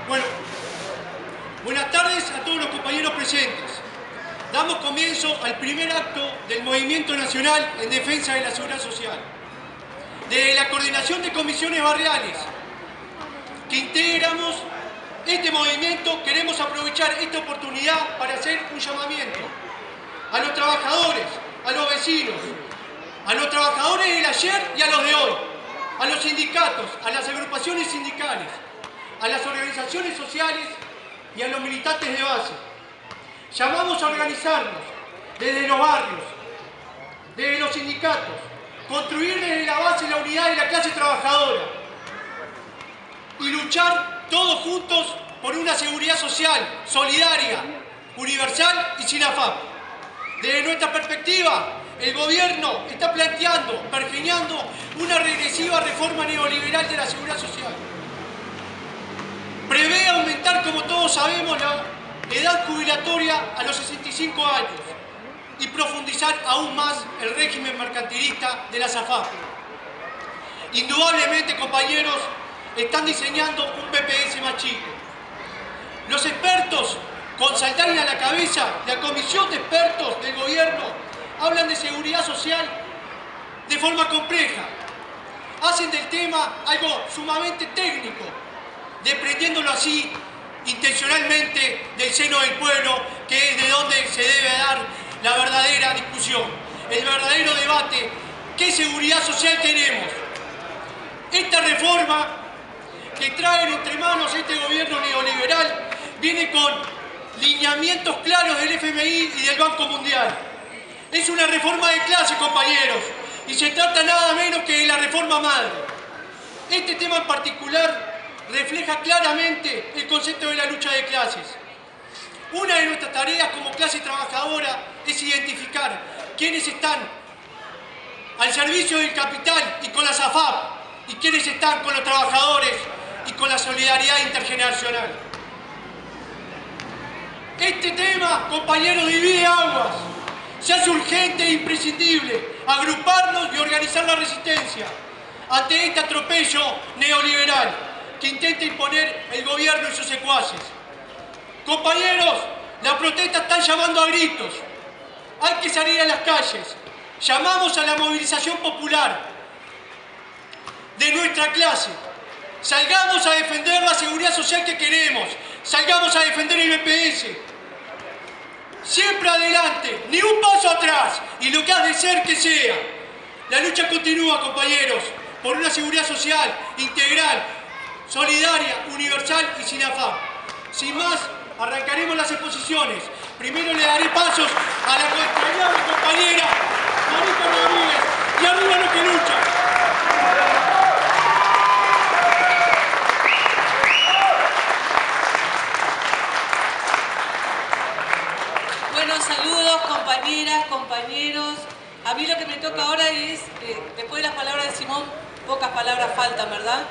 Bueno, buenas tardes a todos los compañeros presentes. Damos comienzo al primer acto del Movimiento Nacional en Defensa de la Seguridad Social. Desde la Coordinación de Comisiones Barriales que integramos este movimiento, queremos aprovechar esta oportunidad para hacer un llamamiento a los trabajadores, a los vecinos, a los trabajadores del ayer y a los de hoy, a los sindicatos, a las agrupaciones sindicales, a las organizaciones sociales y a los militantes de base. Llamamos a organizarnos desde los barrios, desde los sindicatos, construir desde la base la unidad de la clase trabajadora y luchar todos juntos por una seguridad social, solidaria, universal y sin afán. Desde nuestra perspectiva, el gobierno está planteando, pergeñando una regresiva reforma neoliberal de la seguridad social. Prevé aumentar, como todos sabemos, la edad jubilatoria a los 65 años y profundizar aún más el régimen mercantilista de la SAFAP. Indudablemente, compañeros, están diseñando un PPS más chico. Los expertos, con Saldaña a la cabeza, la comisión de expertos del gobierno, hablan de seguridad social de forma compleja. Hacen del tema algo sumamente técnico, desprendiéndolo así intencionalmente del seno del pueblo, que es de donde se debe dar la verdadera discusión, el verdadero debate. ¿Qué seguridad social tenemos? Esta reforma que traen entre manos este gobierno neoliberal viene con lineamientos claros del FMI y del Banco Mundial. Es una reforma de clase, compañeros, y se trata nada menos que de la reforma madre. Este tema en particular refleja claramente el concepto de la lucha de clases. Una de nuestras tareas como clase trabajadora es identificar quiénes están al servicio del capital y con la SAFAP, y quiénes están con los trabajadores y con la solidaridad intergeneracional. Este tema, compañeros, divide aguas. Se hace urgente e imprescindible agruparnos y organizar la resistencia ante este atropello neoliberal que intenta imponer el gobierno y sus secuaces. Compañeros, la protesta está llamando a gritos. Hay que salir a las calles. Llamamos a la movilización popular de nuestra clase. Salgamos a defender la seguridad social que queremos. Salgamos a defender el BPS. Siempre adelante, ni un paso atrás. Y lo que ha de ser, que sea. La lucha continúa, compañeros, por una seguridad social, integral, solidaria, universal y sin afán. Sin más, arrancaremos las exposiciones. Primero le daré pasos a la extrañable compañera Marita Rodríguez. Y arriba los que luchan. Saludos, compañeras, compañeros. A mí lo que me toca ahora es, después de las palabras de Simón, pocas palabras faltan, ¿verdad?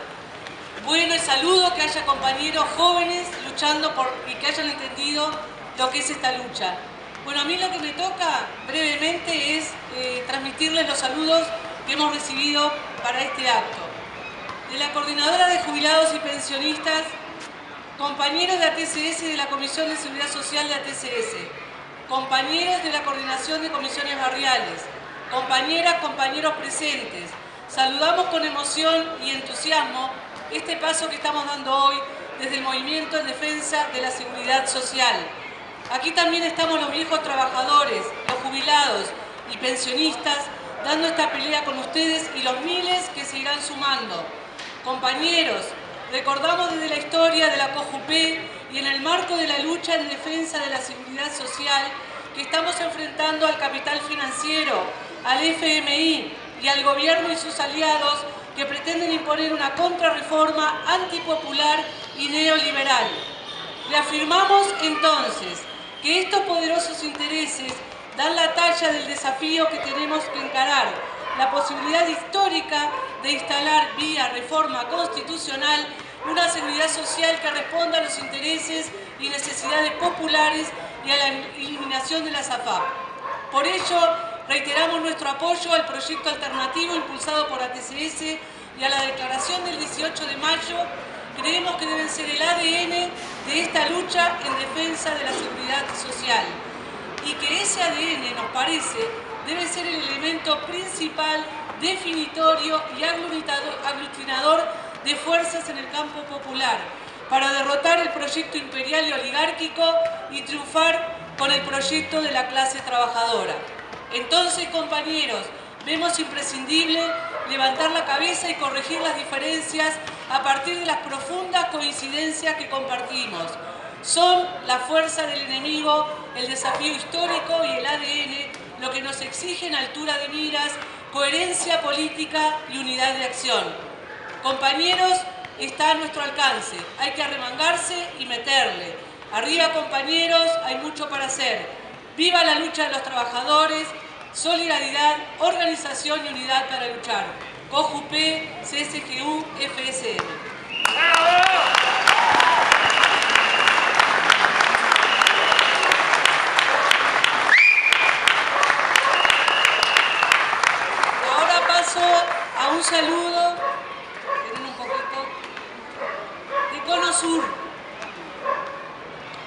Bueno, el saludo, que haya compañeros jóvenes luchando y que hayan entendido lo que es esta lucha. Bueno, a mí lo que me toca brevemente es transmitirles los saludos que hemos recibido para este acto. De la Coordinadora de Jubilados y Pensionistas, compañeros de ATCS, de la Comisión de Seguridad Social de ATCS, compañeros de la Coordinación de Comisiones Barriales, compañeras, compañeros presentes, saludamos con emoción y entusiasmo este paso que estamos dando hoy desde el Movimiento en Defensa de la Seguridad Social. Aquí también estamos los viejos trabajadores, los jubilados y pensionistas, dando esta pelea con ustedes y los miles que se irán sumando. Compañeros, recordamos desde la historia de la COJUP y en el marco de la lucha en defensa de la seguridad social que estamos enfrentando al capital financiero, al FMI y al gobierno y sus aliados que pretenden imponer una contrarreforma antipopular y neoliberal. Reafirmamos entonces que estos poderosos intereses dan la talla del desafío que tenemos que encarar, la posibilidad histórica de instalar vía reforma constitucional una seguridad social que responda a los intereses y necesidades populares y a la eliminación de la SAFAP. Por ello, Reiteramos nuestro apoyo al proyecto alternativo impulsado por ATCS y a la declaración del 18 de mayo. Creemos que deben ser el ADN de esta lucha en defensa de la seguridad social y que ese ADN, nos parece, debe ser el elemento principal, definitorio y aglutinador de fuerzas en el campo popular para derrotar el proyecto imperial y oligárquico y triunfar con el proyecto de la clase trabajadora. Entonces, compañeros, vemos imprescindible levantar la cabeza y corregir las diferencias a partir de las profundas coincidencias que compartimos. Son la fuerza del enemigo, el desafío histórico y el ADN lo que nos exigen altura de miras, coherencia política y unidad de acción. Compañeros, está a nuestro alcance, hay que arremangarse y meterle. Arriba, compañeros, hay mucho para hacer. Viva la lucha de los trabajadores, solidaridad, organización y unidad para luchar. COJUP, CSGU, FSM. Ahora paso a un saludo, esperen un poquito, de Cono Sur.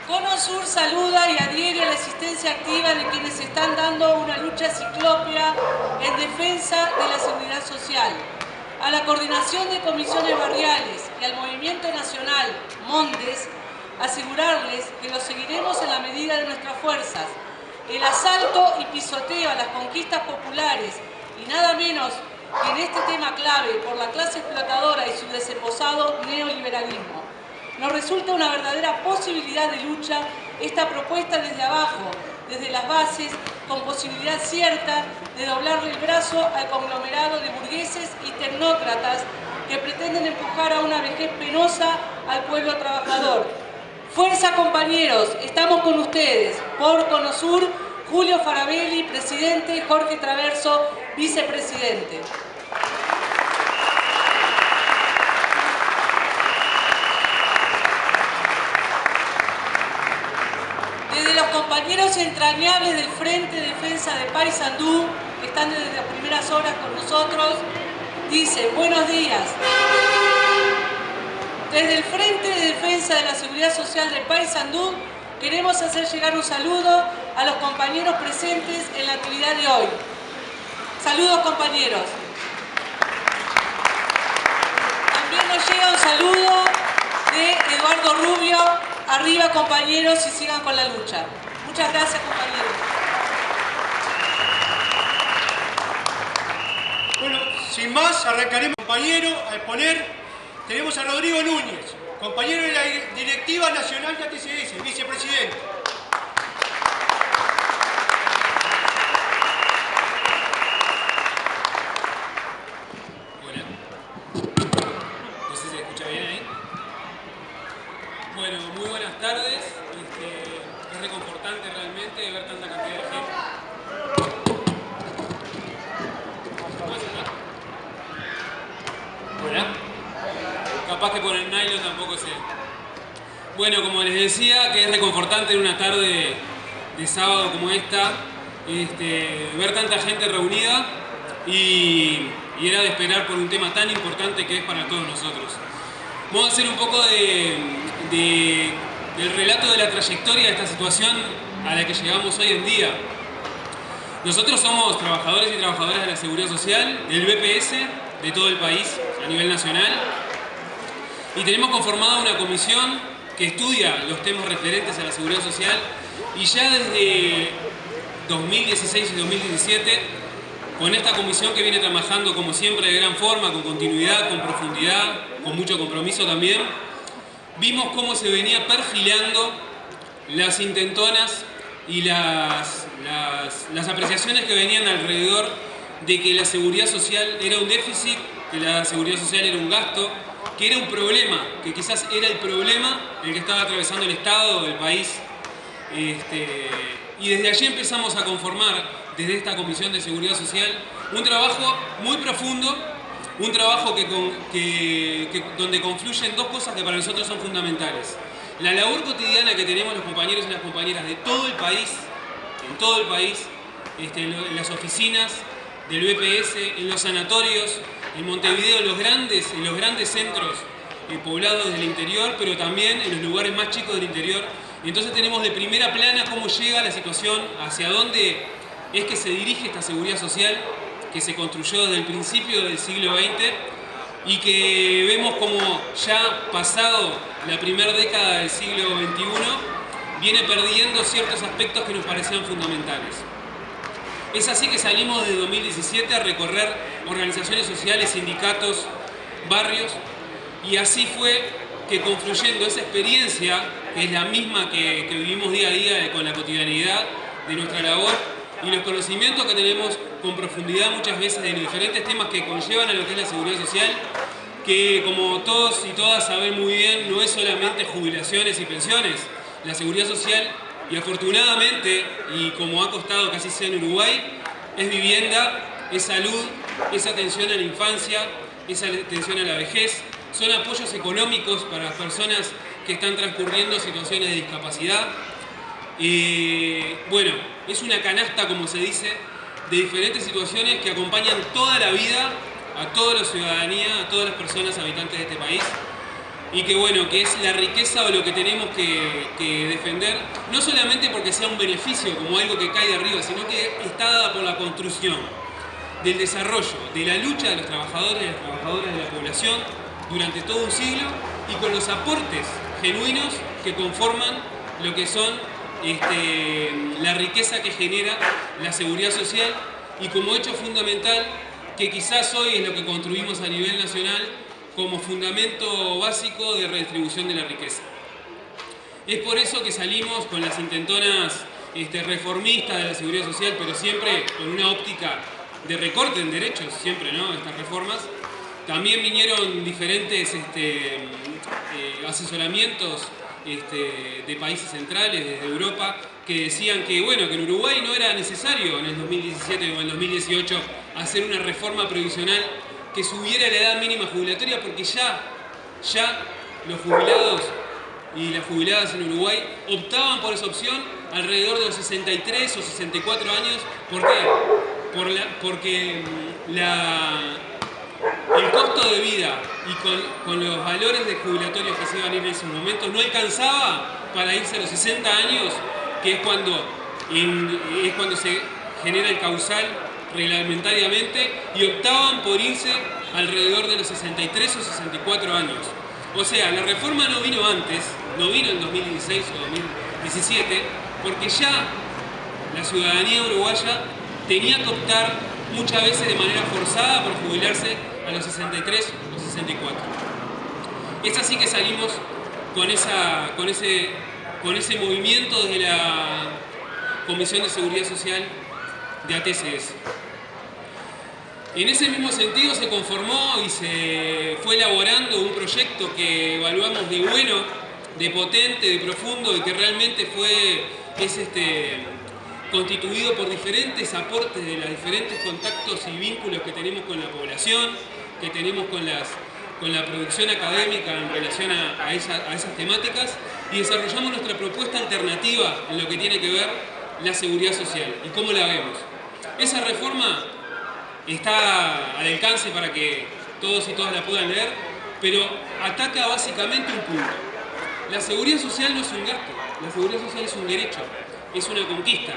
Cono Sur saluda y adhiere a la existencia activa de quienes están dando una lucha ciclópea en defensa de la seguridad social, a la coordinación de comisiones barriales y al movimiento nacional Mondes, asegurarles que los seguiremos en la medida de nuestras fuerzas. El asalto y pisoteo a las conquistas populares y nada menos que en este tema clave por la clase explotadora y su desembosado neoliberalismo. Nos resulta una verdadera posibilidad de lucha esta propuesta desde abajo, desde las bases, con posibilidad cierta de doblarle el brazo al conglomerado de burgueses y tecnócratas que pretenden empujar a una vejez penosa al pueblo trabajador. Fuerza, compañeros, estamos con ustedes. Por Cono Sur, Julio Farabelli, presidente, Jorge Traverso, vicepresidente. Desde los compañeros entrañables del Frente de Defensa de Paysandú, que están desde las primeras horas con nosotros, dicen: buenos días. Desde el Frente de Defensa de la Seguridad Social de Paysandú, queremos hacer llegar un saludo a los compañeros presentes en la actividad de hoy. Saludos, compañeros. También nos llega un saludo de Eduardo Rubio. Arriba, compañeros, y sigan con la lucha. Muchas gracias, compañeros. Bueno, sin más, arrancaremos, compañero, a exponer. Tenemos a Rodrigo Núñez, compañero de la Directiva Nacional de ATCS, vicepresidente. Hola. No sé si se escucha bien ahí. Bueno, muy buenas tardes. Es reconfortante realmente ver tanta cantidad de gente. Hola. Capaz que por el nylon tampoco sé. Bueno, como les decía, que es reconfortante en una tarde de sábado como esta, ver tanta gente reunida y era de esperar por un tema tan importante que es para todos nosotros. Vamos a hacer un poco del relato de la trayectoria de esta situación a la que llegamos hoy en día. Nosotros somos trabajadores y trabajadoras de la Seguridad Social, del BPS, de todo el país, a nivel nacional, y tenemos conformada una comisión que estudia los temas referentes a la Seguridad Social, y ya desde 2016 y 2017, con esta comisión que viene trabajando como siempre de gran forma, con continuidad, con profundidad, con mucho compromiso también, vimos cómo se venía perfilando las intentonas y las apreciaciones que venían alrededor de que la seguridad social era un déficit, que la seguridad social era un gasto, que era un problema, que quizás era el problema el que estaba atravesando el Estado, el país. Y desde allí empezamos a conformar, desde esta Comisión de Seguridad Social, un trabajo muy profundo, un trabajo donde confluyen dos cosas que para nosotros son fundamentales. La labor cotidiana que tenemos los compañeros y las compañeras de todo el país, en todo el país, en las oficinas del BPS, en los sanatorios, en Montevideo, en los grandes centros poblados del interior, pero también en los lugares más chicos del interior. Y entonces tenemos de primera plana cómo llega la situación, hacia dónde es que se dirige esta seguridad social que se construyó desde el principio del siglo XX y que vemos como ya pasado la primera década del siglo XXI viene perdiendo ciertos aspectos que nos parecían fundamentales. Es así que salimos de 2017 a recorrer organizaciones sociales, sindicatos, barrios, y así fue que confluyendo esa experiencia, que es la misma que vivimos día a día con la cotidianidad de nuestra labor, y los conocimientos que tenemos con profundidad muchas veces de los diferentes temas que conllevan a lo que es la seguridad social, que como todos y todas saben muy bien, no es solamente jubilaciones y pensiones. La seguridad social, y afortunadamente, y como ha costado que así sea en Uruguay, es vivienda, es salud, es atención a la infancia, es atención a la vejez, son apoyos económicos para las personas que están transcurriendo situaciones de discapacidad. Bueno, es una canasta, como se dice, de diferentes situaciones que acompañan toda la vida a toda la ciudadanía, a todas las personas habitantes de este país, y que bueno, que es la riqueza o lo que tenemos que defender, no solamente porque sea un beneficio como algo que cae de arriba, sino que está dada por la construcción del desarrollo, de la lucha de los trabajadores y las trabajadoras de la población durante todo un siglo, y con los aportes genuinos que conforman lo que son la riqueza que genera la seguridad social, y como hecho fundamental que quizás hoy es lo que construimos a nivel nacional como fundamento básico de redistribución de la riqueza. Es por eso que salimos con las intentonas reformistas de la seguridad social, pero siempre con una óptica de recorte en derechos, siempre, ¿no? Estas reformas. También vinieron diferentes asesoramientos de países centrales, desde Europa, que decían que, bueno, que en Uruguay no era necesario en el 2017 o en el 2018 hacer una reforma previsional que subiera la edad mínima jubilatoria, porque ya los jubilados y las jubiladas en Uruguay optaban por esa opción alrededor de los 63 o 64 años. ¿Por qué? Porque el costo de vida y con los valores de jubilatorios que se iban a ir en esos momentos no alcanzaba para irse a los 60 años, que es cuando se genera el causal reglamentariamente, y optaban por irse alrededor de los 63 o 64 años. O sea, la reforma no vino antes, no vino en 2016 o 2017, porque ya la ciudadanía uruguaya tenía que optar muchas veces de manera forzada por jubilarse a los 63 o 64. Es así que salimos con ese movimiento desde la Comisión de Seguridad Social de ATCS. En ese mismo sentido se conformó y se fue elaborando un proyecto que evaluamos de bueno, de potente, de profundo, y que realmente es constituido por diferentes aportes de los diferentes contactos y vínculos que tenemos con la población, que tenemos con la producción académica en relación a esas temáticas, y desarrollamos nuestra propuesta alternativa en lo que tiene que ver la seguridad social y cómo la vemos. Esa reforma está al alcance para que todos y todas la puedan leer, pero ataca básicamente un punto. La seguridad social no es un gasto, la seguridad social es un derecho, es una conquista,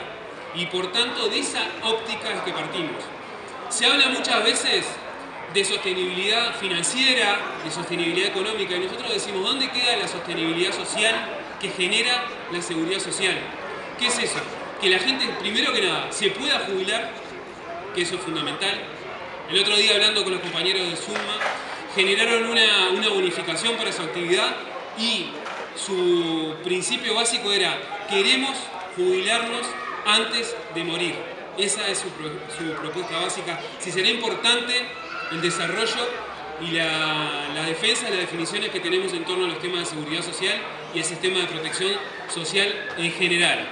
y por tanto de esa óptica es que partimos. Se habla muchas veces de sostenibilidad financiera, de sostenibilidad económica, y nosotros decimos, ¿dónde queda la sostenibilidad social que genera la seguridad social? ¿Qué es eso? Que la gente, primero que nada, se pueda jubilar, que eso es fundamental. El otro día, hablando con los compañeros de SUMA, generaron una bonificación para su actividad, y su principio básico era: queremos jubilarnos antes de morir. Esa es su propuesta básica. Si será importante el desarrollo y la defensa de las definiciones que tenemos en torno a los temas de seguridad social y el sistema de protección social en general.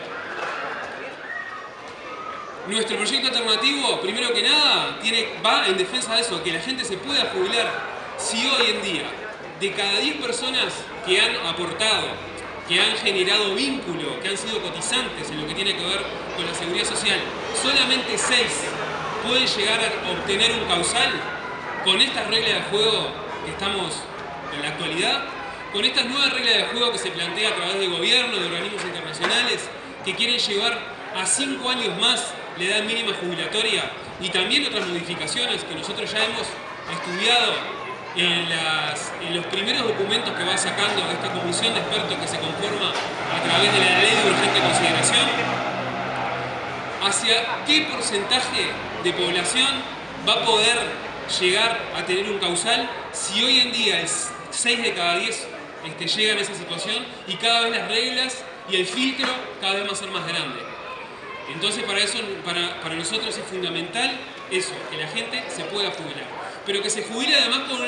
Nuestro proyecto alternativo, primero que nada, va en defensa de eso, que la gente se pueda jubilar. Si hoy en día, de cada 10 personas que han aportado, que han generado vínculo, que han sido cotizantes en lo que tiene que ver con la Seguridad Social, solamente 6 pueden llegar a obtener un causal con estas reglas de juego que estamos en la actualidad, con estas nuevas reglas de juego que se plantea a través del gobierno, de organismos internacionales, que quieren llevar a 5 años más la edad mínima jubilatoria y también otras modificaciones que nosotros ya hemos estudiado en los primeros documentos que va sacando esta comisión de expertos que se conforma a través de la ley de urgente consideración. ¿Hacia qué porcentaje de población va a poder llegar a tener un causal si hoy en día es 6 de cada 10 llegan a esa situación y cada vez las reglas y el filtro cada vez va a ser más grande? Entonces para nosotros es fundamental eso, que la gente se pueda jubilar, pero que se jubile además con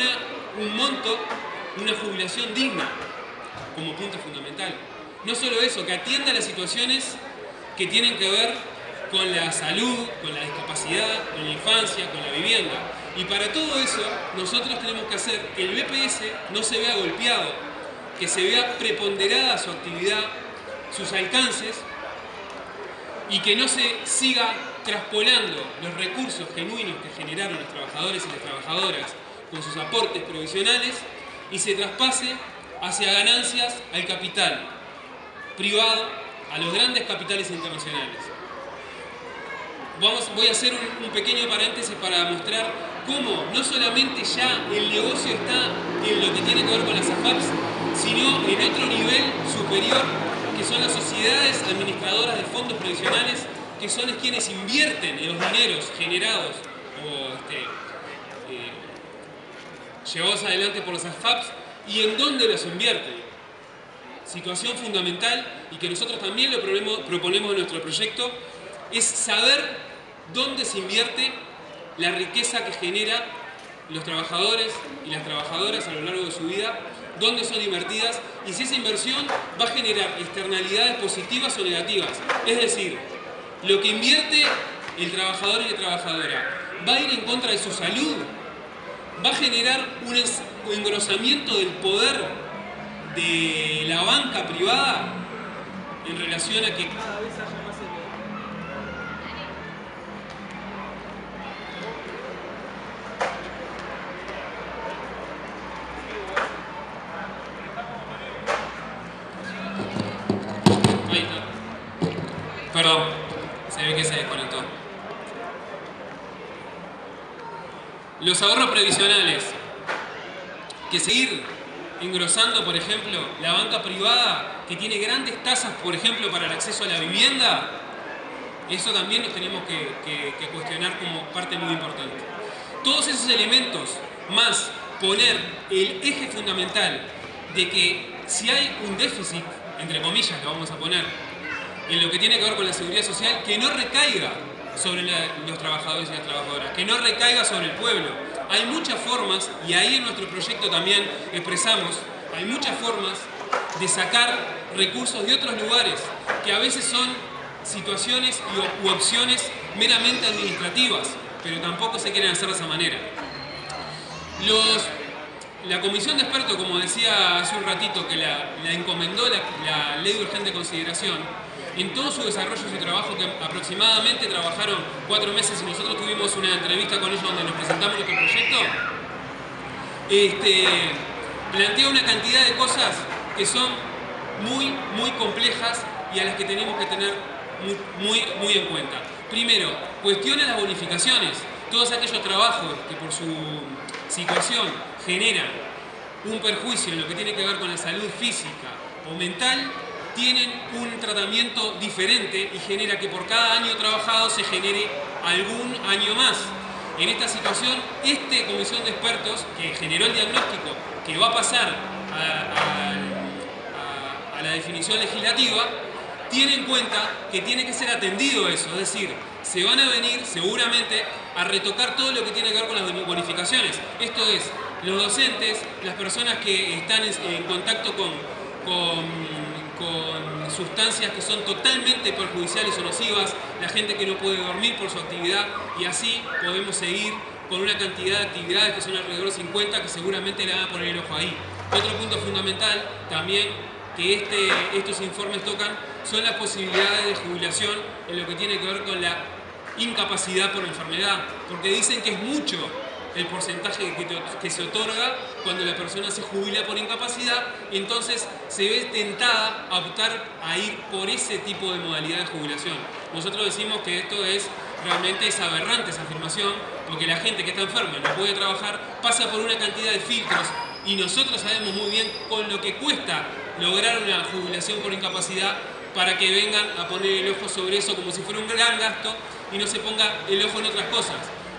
un monto, una jubilación digna como punto fundamental. No solo eso, que atienda las situaciones que tienen que ver con la salud, con la discapacidad, con la infancia, con la vivienda. Y para todo eso nosotros tenemos que hacer que el BPS no se vea golpeado, que se vea preponderada su actividad, sus alcances, y que no se siga traspolando los recursos genuinos que generaron los trabajadores y las trabajadoras con sus aportes provisionales y se traspase hacia ganancias al capital privado, a los grandes capitales internacionales. Voy a hacer un pequeño paréntesis para mostrar cómo no solamente ya el negocio está en lo que tiene que ver con las AFAPs, sino en otro nivel superior, que son las sociedades administradoras de fondos previsionales, que son quienes invierten en los dineros generados o llevados adelante por las AFAPs y en dónde los invierten. Situación fundamental y que nosotros también lo proponemos en nuestro proyecto es saber dónde se invierte la riqueza que genera los trabajadores y las trabajadoras a lo largo de su vida, dónde son invertidas y si esa inversión va a generar externalidades positivas o negativas. Es decir, lo que invierte el trabajador y la trabajadora va a ir en contra de su salud, va a generar un engrosamiento del poder de la banca privada en relación a que cada vez haya más Perdón, se ve que se desconectó. Los ahorros previsionales, que seguir engrosando, por ejemplo, la banca privada, que tiene grandes tasas, por ejemplo, para el acceso a la vivienda, eso también nos tenemos que cuestionar como parte muy importante. Todos esos elementos, más poner el eje fundamental de que si hay un déficit, entre comillas lo vamos a poner, en lo que tiene que ver con la seguridad social, que no recaiga sobre los trabajadores y las trabajadoras, que no recaiga sobre el pueblo. Hay muchas formas, y ahí en nuestro proyecto también expresamos, hay muchas formas de sacar recursos de otros lugares, que a veces son situaciones u opciones meramente administrativas, pero tampoco se quieren hacer de esa manera. La comisión de expertos, como decía hace un ratito, que la encomendó la ley de urgente consideración, en todo su desarrollo y su trabajo, que aproximadamente trabajaron 4 meses y nosotros tuvimos una entrevista con ellos donde nos presentamos nuestro proyecto, plantea una cantidad de cosas que son muy, muy complejas y a las que tenemos que tener muy en cuenta. Primero, cuestiona las bonificaciones. Todos aquellos trabajos que por su situación generan un perjuicio en lo que tiene que ver con la salud física o mental, tienen un tratamiento diferente y genera que por cada año trabajado se genere algún año más. En esta situación, esta comisión de expertos que generó el diagnóstico que va a pasar a la definición legislativa, tiene en cuenta que tiene que ser atendido eso, es decir, se van a venir seguramente a retocar todo lo que tiene que ver con las bonificaciones. Esto es, los docentes, las personas que están en contacto con sustancias que son totalmente perjudiciales o nocivas, la gente que no puede dormir por su actividad, y así podemos seguir con una cantidad de actividades que son alrededor de 50 que seguramente le van a poner el ojo ahí. Otro punto fundamental también que estos informes tocan son las posibilidades de jubilación en lo que tiene que ver con la incapacidad por enfermedad, porque dicen que es mucho el porcentaje que se otorga cuando la persona se jubila por incapacidad, y entonces se ve tentada a optar a ir por ese tipo de modalidad de jubilación. Nosotros decimos que esto realmente es aberrante esa afirmación, porque la gente que está enferma y no puede trabajar pasa por una cantidad de filtros, y nosotros sabemos muy bien con lo que cuesta lograr una jubilación por incapacidad para que vengan a poner el ojo sobre eso como si fuera un gran gasto y no se ponga el ojo en otras cosas.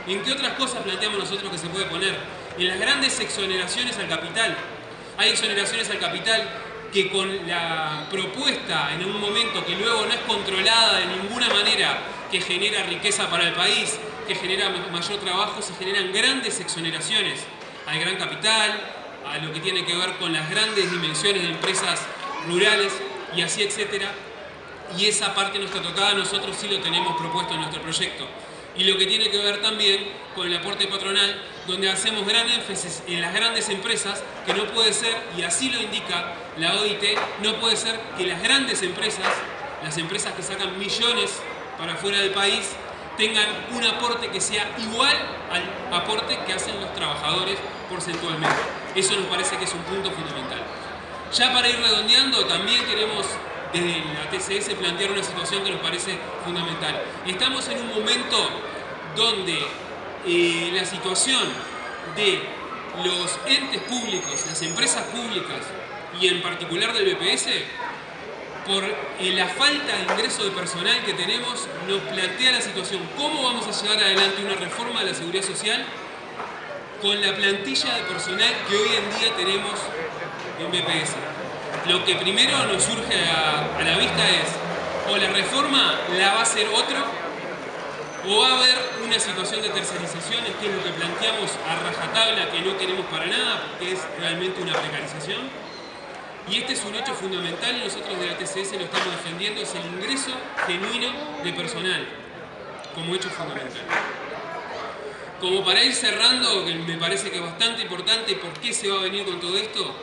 ¿En qué otras cosas planteamos nosotros que se puede poner? En las grandes exoneraciones al capital. Hay exoneraciones al capital que con la propuesta en un momento que luego no es controlada de ninguna manera, que genera riqueza para el país, que genera mayor trabajo, se generan grandes exoneraciones al gran capital, a lo que tiene que ver con las grandes dimensiones de empresas rurales y así, etcétera. Y esa parte no está tocada, nosotros sí lo tenemos propuesto en nuestro proyecto. Y lo que tiene que ver también con el aporte patronal, donde hacemos gran énfasis en las grandes empresas, que no puede ser, y así lo indica la OIT, no puede ser que las grandes empresas, las empresas que sacan millones para fuera del país, tengan un aporte que sea igual al aporte que hacen los trabajadores porcentualmente. Eso nos parece que es un punto fundamental. Ya para ir redondeando, también queremos desde la TCS plantear una situación que nos parece fundamental. Estamos en un momento donde la situación de los entes públicos, las empresas públicas y en particular del BPS, por la falta de ingreso de personal que tenemos, nos plantea la situación: ¿cómo vamos a llevar adelante una reforma de la seguridad social con la plantilla de personal que hoy en día tenemos en BPS? Lo que primero nos surge a la vista es, o la reforma la va a hacer otro, o va a haber una situación de tercerizaciones, que es lo que planteamos a rajatabla, que no queremos para nada, porque es realmente una precarización. Y este es un hecho fundamental y nosotros de la TCS lo estamos defendiendo, es el ingreso genuino de personal como hecho fundamental. Como para ir cerrando, que me parece que es bastante importante, ¿por qué se va a venir con todo esto?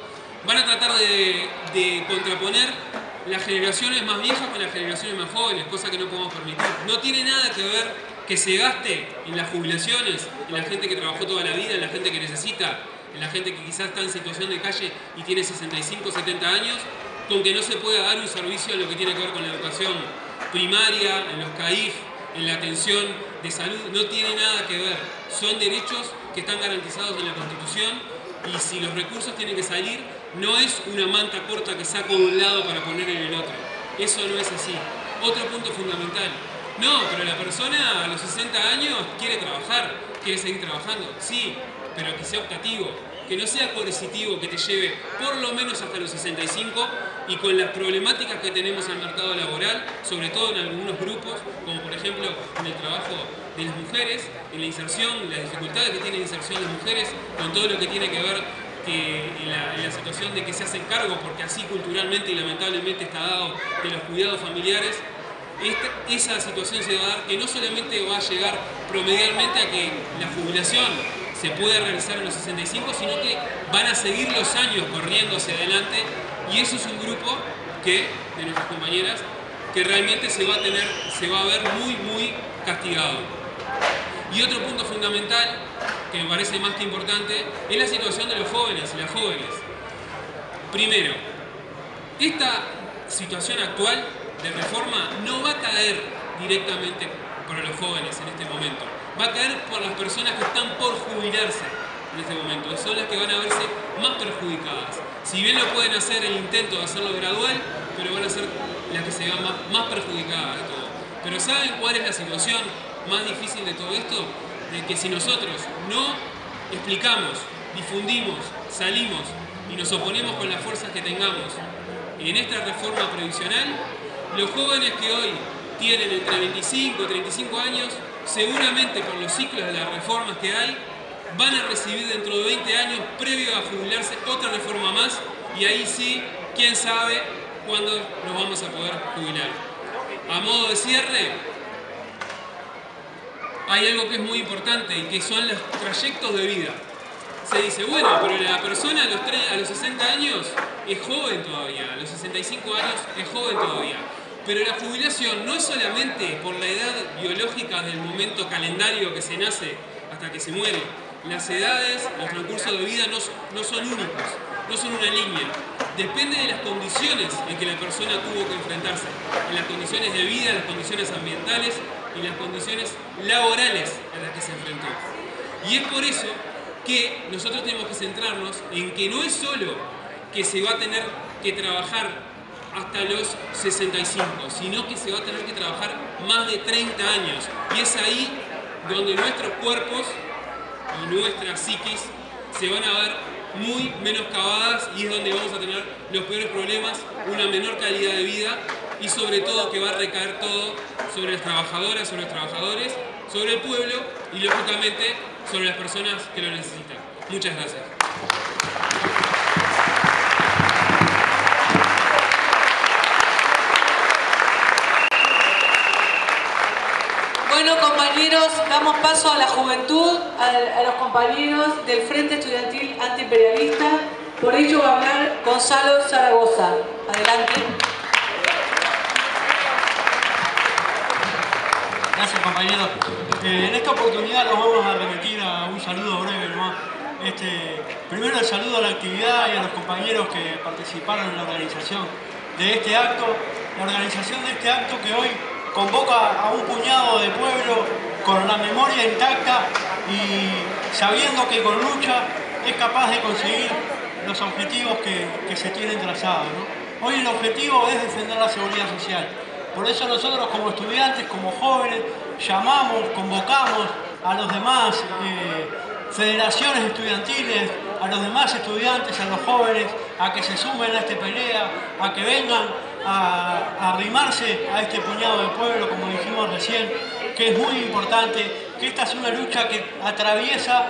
Van a tratar de contraponer las generaciones más viejas con las generaciones más jóvenes, cosa que no podemos permitir. No tiene nada que ver que se gaste en las jubilaciones, en la gente que trabajó toda la vida, en la gente que necesita, en la gente que quizás está en situación de calle y tiene 65 o 70 años, con que no se pueda dar un servicio en lo que tiene que ver con la educación primaria, en los CAIF, en la atención de salud. No tiene nada que ver. Son derechos que están garantizados en la Constitución, y si los recursos tienen que salir, no es una manta corta que saco de un lado para poner en el otro. Eso no es así. Otro punto fundamental: no, pero la persona a los 60 años quiere trabajar, quiere seguir trabajando. Sí, pero que sea optativo, que no sea coercitivo, que te lleve por lo menos hasta los 65, y con las problemáticas que tenemos en el mercado laboral, sobre todo en algunos grupos, como por ejemplo en el trabajo de las mujeres, en la inserción, las dificultades que tiene la inserción de las mujeres, con todo lo que tiene que ver en la situación de que se hacen cargo, porque así culturalmente y lamentablemente está dado, de los cuidados familiares. Esa situación se va a dar, que no solamente va a llegar promedialmente a que la jubilación se pueda realizar en los 65, sino que van a seguir los años corriendo hacia adelante, y eso es un grupo de nuestras compañeras, que realmente se va a ver muy castigado. Y otro punto fundamental, que me parece más que importante, es la situación de los jóvenes y las jóvenes. Primero, esta situación actual de reforma no va a caer directamente para los jóvenes en este momento. Va a caer por las personas que están por jubilarse en este momento. Son las que van a verse más perjudicadas. Si bien lo pueden hacer el intento de hacerlo gradual, pero van a ser las que se vean más perjudicadas de todo. Pero ¿saben cuál es la situación más difícil de todo esto? De que si nosotros no explicamos, difundimos, salimos y nos oponemos con las fuerzas que tengamos en esta reforma previsional, los jóvenes que hoy tienen entre 25 y 35 años, seguramente por los ciclos de las reformas que hay, van a recibir dentro de 20 años, previo a jubilarse, otra reforma más, y ahí sí, quién sabe cuándo nos vamos a poder jubilar. A modo de cierre, hay algo que es muy importante, y que son los trayectos de vida. Se dice, bueno, pero la persona a los 60 años es joven todavía, a los 65 años es joven todavía. Pero la jubilación no es solamente por la edad biológica del momento calendario que se nace hasta que se muere. Las edades, los transcursos de vida no son únicos, no son una línea. Depende de las condiciones en que la persona tuvo que enfrentarse, en las condiciones de vida, las condiciones ambientales y las condiciones laborales a las que se enfrentó. Y es por eso que nosotros tenemos que centrarnos en que no es solo que se va a tener que trabajar hasta los 65, sino que se va a tener que trabajar más de 30 años. Y es ahí donde nuestros cuerpos y nuestras psiquis se van a ver muy menoscabadas y es donde vamos a tener los peores problemas, una menor calidad de vida y sobre todo que va a recaer todo sobre las trabajadoras, sobre los trabajadores, sobre el pueblo y lógicamente sobre las personas que lo necesitan. Muchas gracias. Bueno, compañeros, damos paso a la juventud, a los compañeros del Frente Estudiantil Antiimperialista. Por ello va a hablar Gonzalo Zaragoza. Adelante. Gracias, compañeros. En esta oportunidad nos vamos a remitir a un saludo breve nomás. Primero el saludo a la actividad y a los compañeros que participaron en la organización de este acto. La organización de este acto que hoy convoca a un puñado de pueblo con la memoria intacta y sabiendo que con lucha es capaz de conseguir los objetivos que se tienen trazados, ¿no? Hoy el objetivo es defender la seguridad social. Por eso nosotros como estudiantes, como jóvenes, llamamos, convocamos a los demás federaciones estudiantiles, a los demás estudiantes, a los jóvenes, a que se sumen a esta pelea, a que vengan a arrimarse a este puñado de pueblo, como dijimos recién, que es muy importante, que esta es una lucha que atraviesa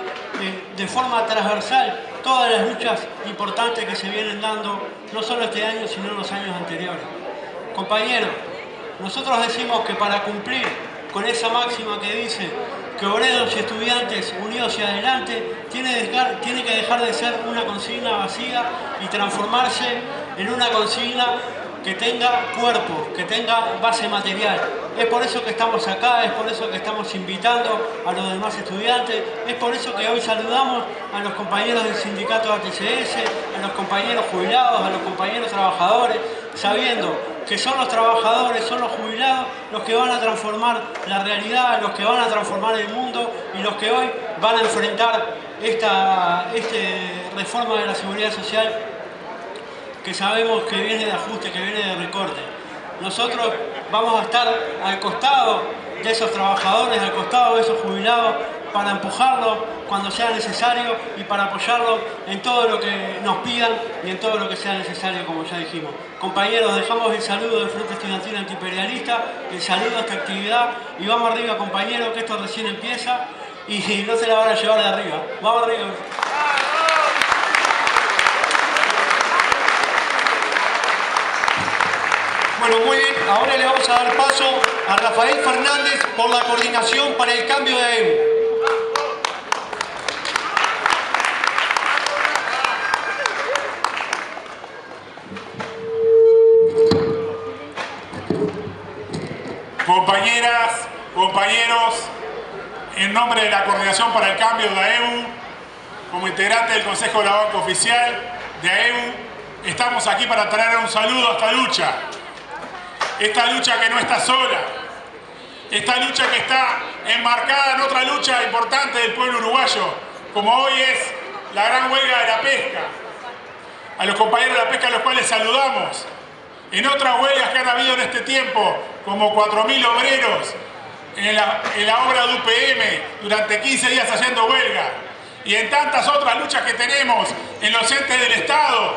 de forma transversal todas las luchas importantes que se vienen dando, no solo este año, sino en los años anteriores. Compañeros, nosotros decimos que para cumplir con esa máxima que dice que obreros y estudiantes unidos hacia adelante tiene que dejar de ser una consigna vacía y transformarse en una consigna que tenga cuerpo, que tenga base material. Es por eso que estamos acá, es por eso que estamos invitando a los demás estudiantes, es por eso que hoy saludamos a los compañeros del sindicato ATCS, a los compañeros jubilados, a los compañeros trabajadores, sabiendo que son los trabajadores, son los jubilados los que van a transformar la realidad, los que van a transformar el mundo y los que hoy van a enfrentar esta reforma de la seguridad social que sabemos que viene de ajuste, que viene de recorte. Nosotros vamos a estar al costado de esos trabajadores, al costado de esos jubilados, para empujarlos cuando sea necesario y para apoyarlos en todo lo que nos pidan y en todo lo que sea necesario, como ya dijimos. Compañeros, dejamos el saludo del Frente Estudiantil Antiimperialista, el saludo a esta actividad y vamos arriba, compañeros, que esto recién empieza y no se la van a llevar de arriba. Vamos arriba. Bueno, muy bien, ahora le vamos a dar paso a Rafael Fernández por la coordinación para el cambio de AEU. Compañeras, compañeros, en nombre de la Coordinación para el Cambio de AEU, como integrante del Consejo de la Banca Oficial de AEU, estamos aquí para traer un saludo a esta lucha que no está sola, esta lucha que está enmarcada en otra lucha importante del pueblo uruguayo, como hoy es la gran huelga de la pesca. A los compañeros de la pesca a los cuales saludamos, en otras huelgas que han habido en este tiempo, como 4.000 obreros en la obra de UPM durante 15 días haciendo huelga, y en tantas otras luchas que tenemos en los entes del Estado,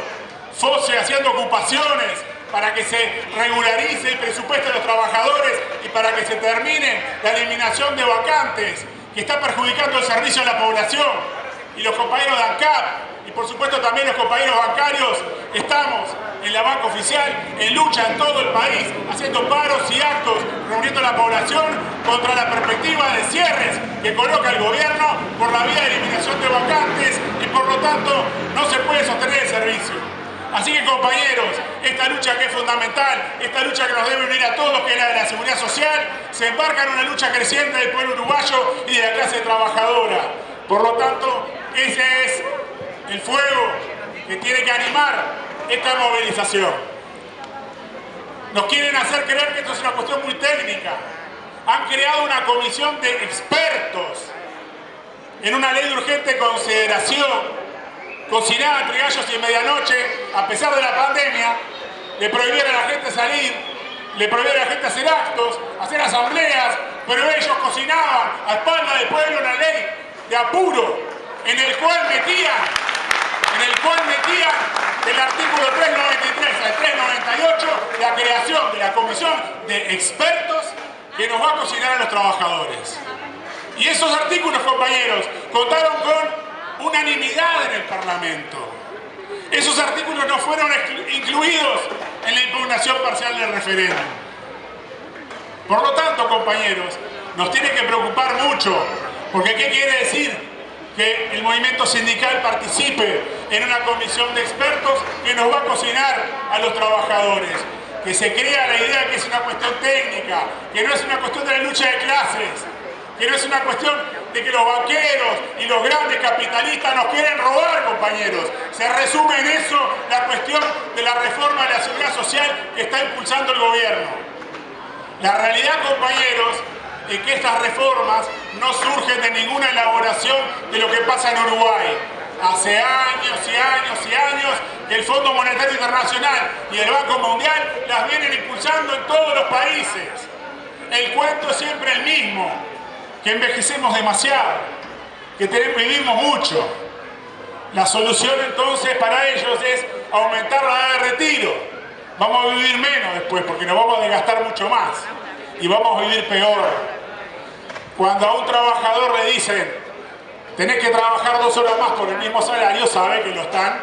FOSE haciendo ocupaciones, para que se regularice el presupuesto de los trabajadores y para que se termine la eliminación de vacantes que está perjudicando el servicio a la población. Y los compañeros de ANCAP y por supuesto también los compañeros bancarios estamos en la banca oficial en lucha en todo el país, haciendo paros y actos, reuniendo a la población contra la perspectiva de cierres que coloca el gobierno por la vía de eliminación de vacantes y por lo tanto no se puede sostener el servicio. Así que, compañeros, esta lucha que es fundamental, esta lucha que nos debe unir a todos, que es la de la seguridad social, se embarca en una lucha creciente del pueblo uruguayo y de la clase trabajadora. Por lo tanto, ese es el fuego que tiene que animar esta movilización. Nos quieren hacer creer que esto es una cuestión muy técnica. Han creado una comisión de expertos en una ley de urgente consideración, cocinada entre gallos y medianoche, a pesar de la pandemia. Le prohibieron a la gente salir, le prohibieron a la gente hacer actos, hacer asambleas, pero ellos cocinaban a espaldas del pueblo una ley de apuro, en el cual metían del artículo 393 al 398 la creación de la comisión de expertos que nos va a cocinar a los trabajadores. Y esos artículos, compañeros, contaron con unanimidad en el Parlamento. Esos artículos no fueron incluidos en la impugnación parcial del referéndum. Por lo tanto, compañeros, nos tiene que preocupar mucho, porque ¿qué quiere decir? Que el movimiento sindical participe en una comisión de expertos que nos va a cocinar a los trabajadores. Que se crea la idea que es una cuestión técnica, que no es una cuestión de la lucha de clases, que no es una cuestión de que los banqueros y los grandes capitalistas nos quieren robar, compañeros. Se resume en eso la cuestión de la reforma de la seguridad social que está impulsando el gobierno. La realidad, compañeros, es que estas reformas no surgen de ninguna elaboración de lo que pasa en Uruguay. Hace años y años y años que el Fondo Monetario Internacional y el Banco Mundial las vienen impulsando en todos los países. El cuento es siempre el mismo, que envejecemos demasiado, que vivimos mucho. La solución entonces para ellos es aumentar la edad de retiro. Vamos a vivir menos después porque nos vamos a desgastar mucho más y vamos a vivir peor. Cuando a un trabajador le dicen tenés que trabajar 2 horas más por el mismo salario, sabe que lo están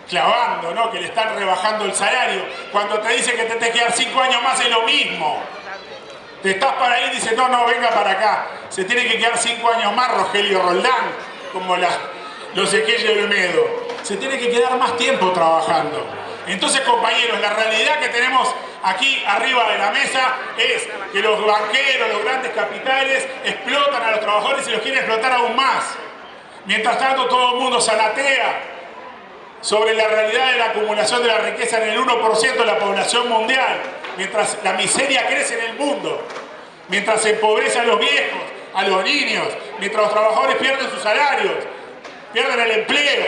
clavando, ¿no? Que le están rebajando el salario. Cuando te dicen que te tenés que quedar 5 años más es lo mismo. Te estás para ahí y dices, no, venga para acá. Se tiene que quedar 5 años más Rogelio Roldán, como los Ezequiel Olmedo. Se tiene que quedar más tiempo trabajando. Entonces, compañeros, la realidad que tenemos aquí arriba de la mesa es que los banqueros, los grandes capitales explotan a los trabajadores y los quieren explotar aún más. Mientras tanto, todo el mundo zanatea sobre la realidad de la acumulación de la riqueza en el 1% de la población mundial, mientras la miseria crece en el mundo, mientras se empobrece a los viejos, a los niños, mientras los trabajadores pierden sus salarios, pierden el empleo.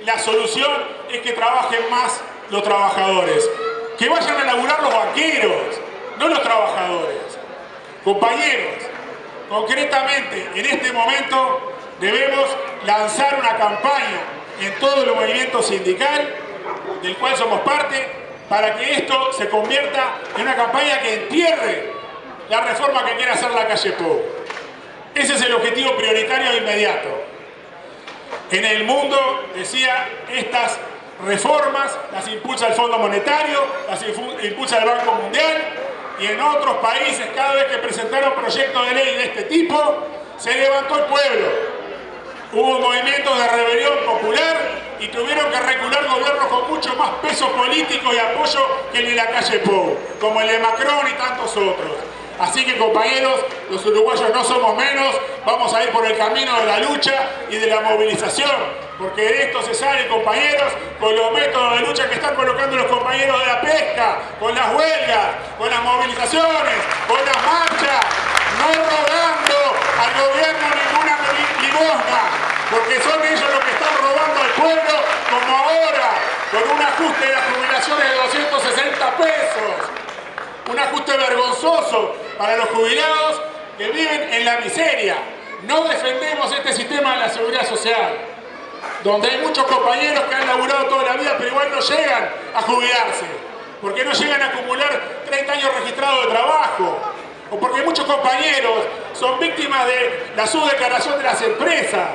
La solución es que trabajen más los trabajadores, que vayan a laburar los banqueros, no los trabajadores. Compañeros, concretamente en este momento debemos lanzar una campaña en todo el movimiento sindical del cual somos parte, para que esto se convierta en una campaña que entierre la reforma que quiere hacer la calle Pou. Ese es el objetivo prioritario e inmediato. En el mundo, decía, estas reformas las impulsa el Fondo Monetario, las impulsa el Banco Mundial, y en otros países, cada vez que presentaron proyectos de ley de este tipo, se levantó el pueblo. Hubo movimientos de rebelión popular y tuvieron que recular gobiernos con mucho más peso político y apoyo que el de la calle Pou, como el de Macron y tantos otros. Así que, compañeros, los uruguayos no somos menos, vamos a ir por el camino de la lucha y de la movilización, porque de esto se sale, compañeros, con los métodos de lucha que están colocando los compañeros de la pesca, con las huelgas, con las movilizaciones, con las marchas, no rogando al gobierno ninguna limosna, porque son ellos los que están robando al pueblo, como ahora, con un ajuste de las jubilaciones de 260 pesos. Un ajuste vergonzoso para los jubilados que viven en la miseria. No defendemos este sistema de la seguridad social, donde hay muchos compañeros que han laburado toda la vida pero igual no llegan a jubilarse, porque no llegan a acumular 30 años registrados de trabajo, o porque muchos compañeros son víctimas de la subdeclaración de las empresas,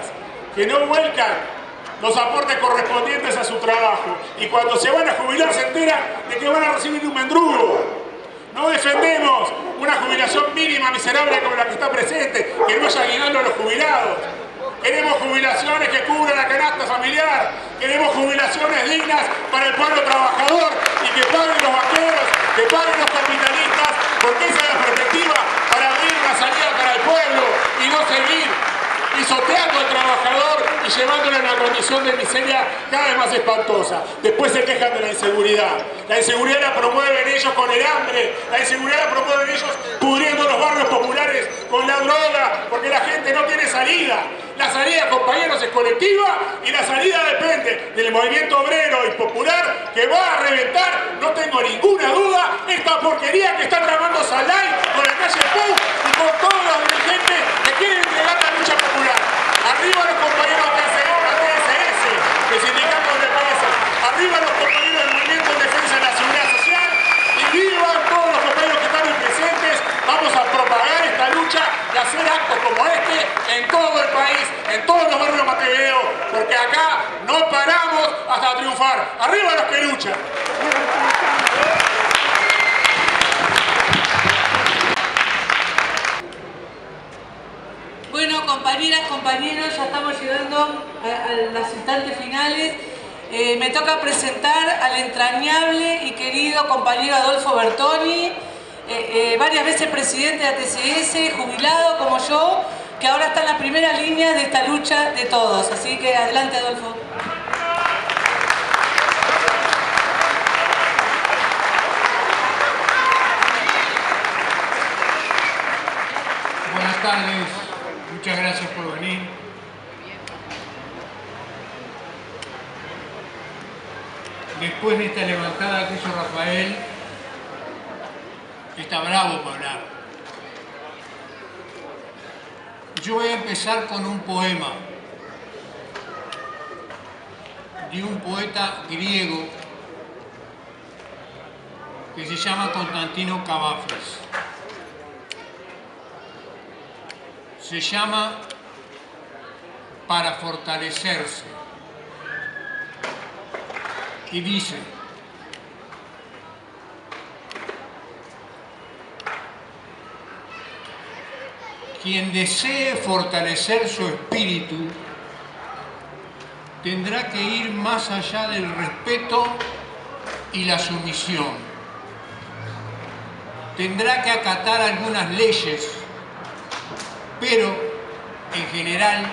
que no vuelcan los aportes correspondientes a su trabajo, y cuando se van a jubilar se enteran de que van a recibir un mendrugo. No defendemos una jubilación mínima miserable como la que está presente, que no haya aguinaldo a los jubilados. Queremos jubilaciones que cubran la canasta familiar. Queremos jubilaciones dignas para el pueblo trabajador y que paguen los vaqueros, que paguen los capitalistas, porque esa es la perspectiva para abrir una salida para el pueblo y no seguir pisoteando al trabajador y llevándolo a una condición de miseria cada vez más espantosa. Después se quejan de la inseguridad. La inseguridad la promueven ellos con el hambre, la inseguridad la promueven ellos pudriendo los barrios populares con la droga, porque la gente no tiene salida. La salida, compañeros, es colectiva y la salida depende del movimiento obrero y popular que va a reventar, no tengo ninguna duda, esta porquería que está tramando Salday con la calle Pou y con todos los dirigentes que quieren entregar la lucha popular. Arriba los compañeros de TSS, del sindicato de PPS, arriba los compañeros del movimiento en defensa de la seguridad social y vivan todos los compañeros que están presentes. Vamos a propagar esta lucha y hacer actos como este en todo el país, en todos los barrios de Montevideo, porque acá no paramos hasta triunfar. ¡Arriba los que luchan! Bueno, compañeras, compañeros, ya estamos llegando a las instantes finales. Me toca presentar al entrañable y querido compañero Adolfo Bertoni, varias veces presidente de TSS, jubilado como yo, que ahora está en la primera línea de esta lucha de todos. Así que adelante, Adolfo. Buenas tardes, muchas gracias por venir. Después de esta levantada que hizo Rafael, está bravo para hablar. Yo voy a empezar con un poema de un poeta griego que se llama Constantino Cavafis. Se llama Para fortalecerse y dice: quien desee fortalecer su espíritu tendrá que ir más allá del respeto y la sumisión. Tendrá que acatar algunas leyes, pero en general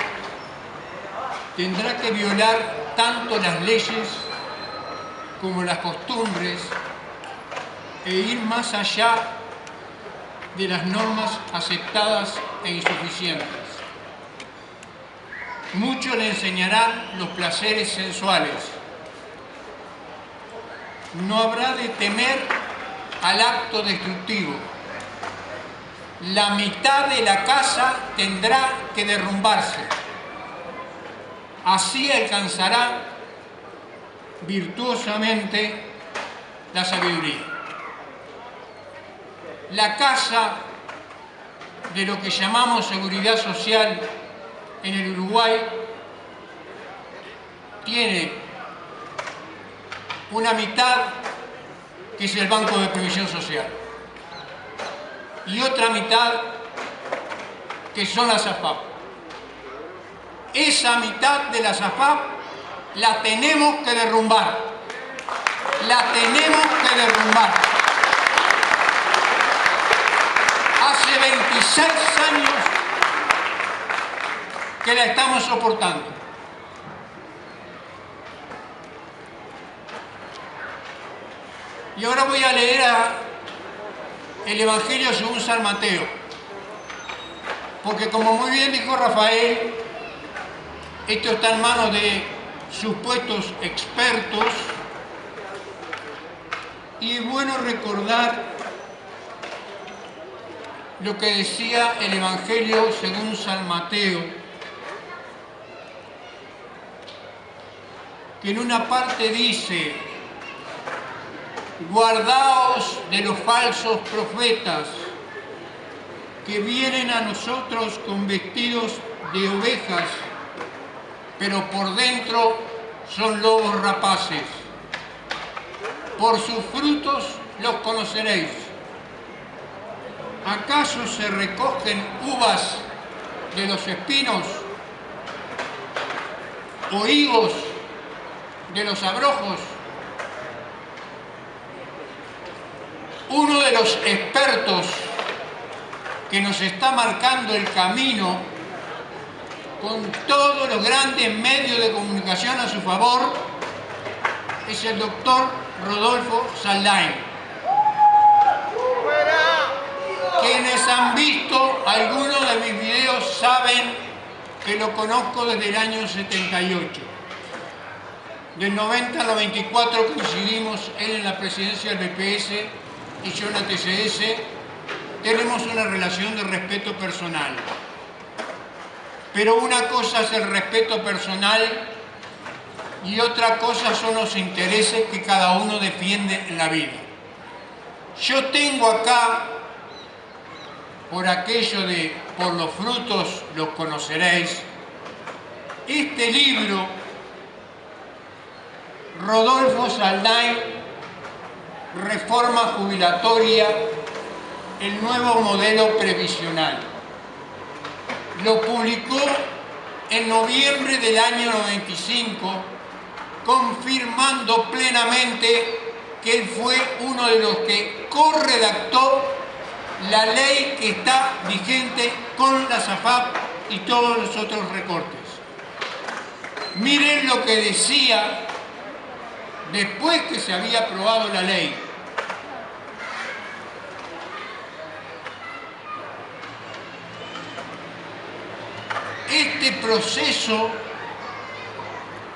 tendrá que violar tanto las leyes como las costumbres e ir más allá de las normas aceptadas e insuficientes. Muchos le enseñarán los placeres sensuales. No habrá de temer al acto destructivo. La mitad de la casa tendrá que derrumbarse. Así alcanzará virtuosamente la sabiduría. La casa de lo que llamamos seguridad social en el Uruguay tiene una mitad que es el Banco de Previsión Social y otra mitad que son las AFAP. Esa mitad de las AFAP la tenemos que derrumbar. La tenemos que derrumbar. Hace 26 años que la estamos soportando. Y ahora voy a leer el Evangelio según San Mateo. Porque como muy bien dijo Rafael, esto está en manos de supuestos expertos. Y es bueno recordar lo que decía el Evangelio según San Mateo, que en una parte dice: guardaos de los falsos profetas que vienen a nosotros con vestidos de ovejas, pero por dentro son lobos rapaces. Por sus frutos los conoceréis. ¿Acaso se recogen uvas de los espinos o higos de los abrojos. Uno de los expertos que nos está marcando el camino con todos los grandes medios de comunicación a su favor es el doctor Rodolfo Saldain. Quienes han visto algunos de mis videos saben que lo conozco desde el año 78. Del 90 al 94 coincidimos él en la presidencia del BPS y yo en la TCS. Tenemos una relación de respeto personal. Pero una cosa es el respeto personal y otra cosa son los intereses que cada uno defiende en la vida. Yo tengo acá, por aquello de por los frutos los conoceréis, este libro, Rodolfo Saldain, Reforma Jubilatoria, el nuevo modelo previsional. Lo publicó en noviembre del año 95, confirmando plenamente que él fue uno de los que corredactó la ley que está vigente con la SAFAP y todos los otros recortes. Miren lo que decía después que se había aprobado la ley. Este proceso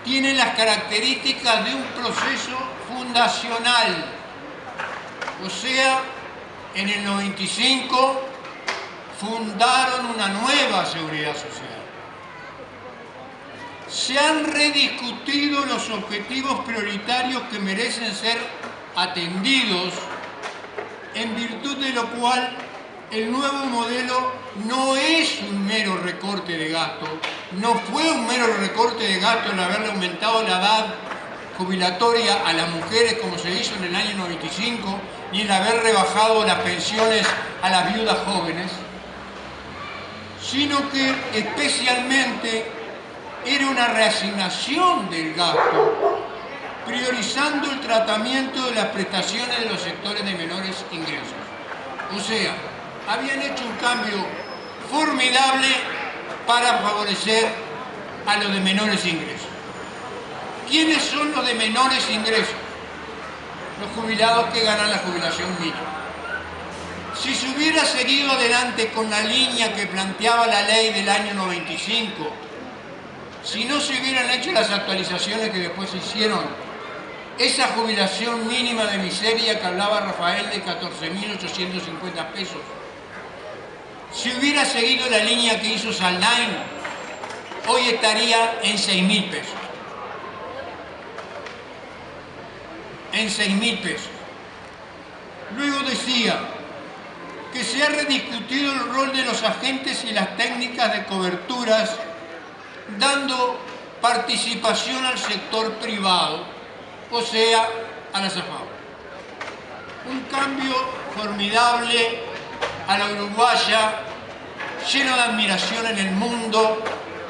tiene las características de un proceso fundacional, o sea, en el 95 fundaron una nueva seguridad social. Se han rediscutido los objetivos prioritarios que merecen ser atendidos, en virtud de lo cual el nuevo modelo no es un mero recorte de gasto, no fue un mero recorte de gasto el haberle aumentado la edad jubilatoria a las mujeres como se hizo en el año 95, ni el haber rebajado las pensiones a las viudas jóvenes, sino que especialmente era una reasignación del gasto, priorizando el tratamiento de las prestaciones de los sectores de menores ingresos. O sea, habían hecho un cambio formidable para favorecer a los de menores ingresos. ¿Quiénes son los de menores ingresos? Los jubilados que ganan la jubilación mínima. Si se hubiera seguido adelante con la línea que planteaba la ley del año 95, si no se hubieran hecho las actualizaciones que después se hicieron, esa jubilación mínima de miseria que hablaba Rafael de 14.850 pesos, si hubiera seguido la línea que hizo Saldain, hoy estaría en 6.000 pesos. En 6.000 pesos. Luego decía que se ha rediscutido el rol de los agentes y las técnicas de coberturas, dando participación al sector privado, o sea, a la SAFAP. Un cambio formidable a la uruguaya, lleno de admiración en el mundo,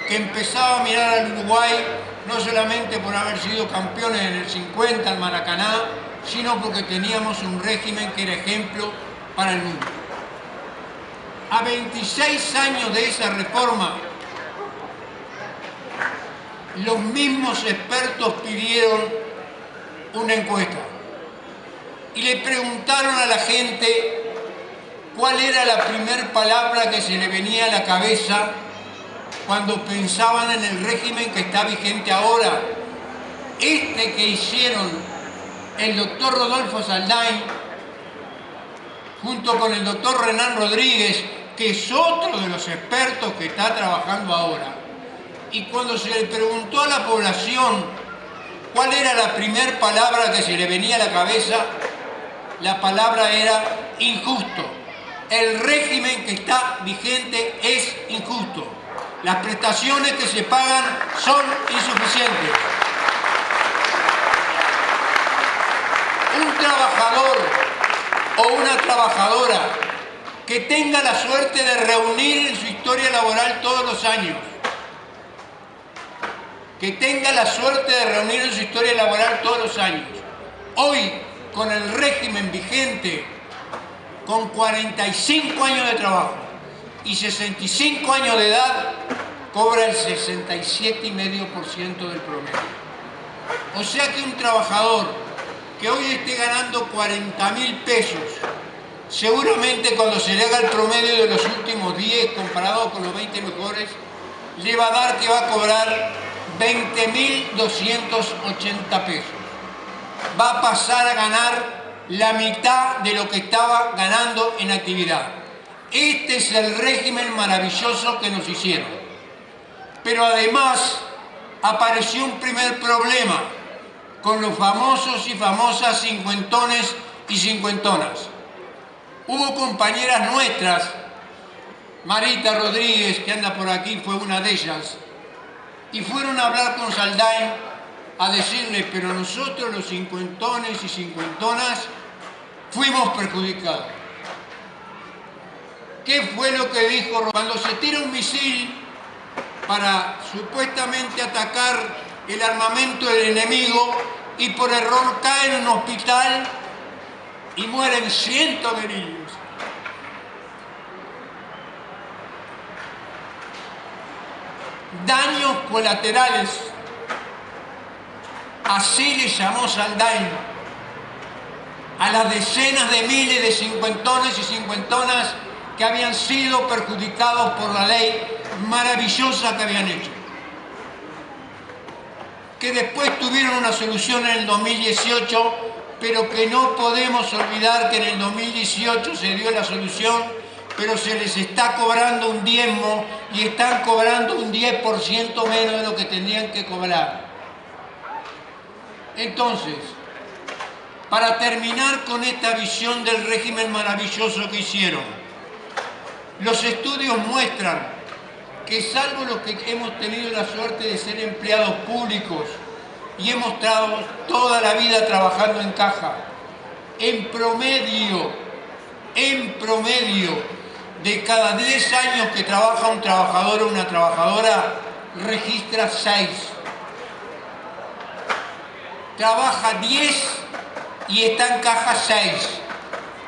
que empezaba a mirar al Uruguay no solamente por haber sido campeones en el 50 al Maracaná, sino porque teníamos un régimen que era ejemplo para el mundo. A 26 años de esa reforma, los mismos expertos pidieron una encuesta y le preguntaron a la gente cuál era la primera palabra que se le venía a la cabeza cuando pensaban en el régimen que está vigente ahora. Este que hicieron el doctor Rodolfo Saldain junto con el doctor Renan Rodríguez, que es otro de los expertos que está trabajando ahora. Y cuando se le preguntó a la población cuál era la primera palabra que se le venía a la cabeza, la palabra era injusto. El régimen que está vigente es injusto. Las prestaciones que se pagan son insuficientes. Un trabajador o una trabajadora que tenga la suerte de reunir en su historia laboral todos los años que tenga la suerte de reunir en su historia laboral todos los años. Hoy, con el régimen vigente, con 45 años de trabajo y 65 años de edad, cobra el 67,5% del promedio. O sea que un trabajador que hoy esté ganando 40.000 pesos, seguramente cuando se le haga el promedio de los últimos 10 comparado con los 20 mejores, le va a dar que va a cobrar 20.280 pesos. Va a pasar a ganar la mitad de lo que estaba ganando en actividad. Este es el régimen maravilloso que nos hicieron. Pero además apareció un primer problema con los famosos y famosas cincuentones y cincuentonas. Hubo compañeras nuestras, Marita Rodríguez, que anda por aquí, fue una de ellas, y fueron a hablar con Saldain a decirle, pero nosotros los cincuentones y cincuentonas fuimos perjudicados. ¿Qué fue lo que dijo? Cuando se tira un misil para supuestamente atacar el armamento del enemigo y por error cae en un hospital y mueren cientos de niños. Daños colaterales, así le llamó Saldain a las decenas de miles de cincuentones y cincuentonas que habían sido perjudicados por la ley maravillosa que habían hecho. Que después tuvieron una solución en el 2018, pero que no podemos olvidar que en el 2018 se dio la solución, pero se les está cobrando un diezmo y están cobrando un 10% menos de lo que tendrían que cobrar. Entonces, para terminar con esta visión del régimen maravilloso que hicieron, los estudios muestran que salvo los que hemos tenido la suerte de ser empleados públicos y hemos estado toda la vida trabajando en caja, en promedio, de cada 10 años que trabaja un trabajador o una trabajadora, registra 6. Trabaja 10 y está en caja 6.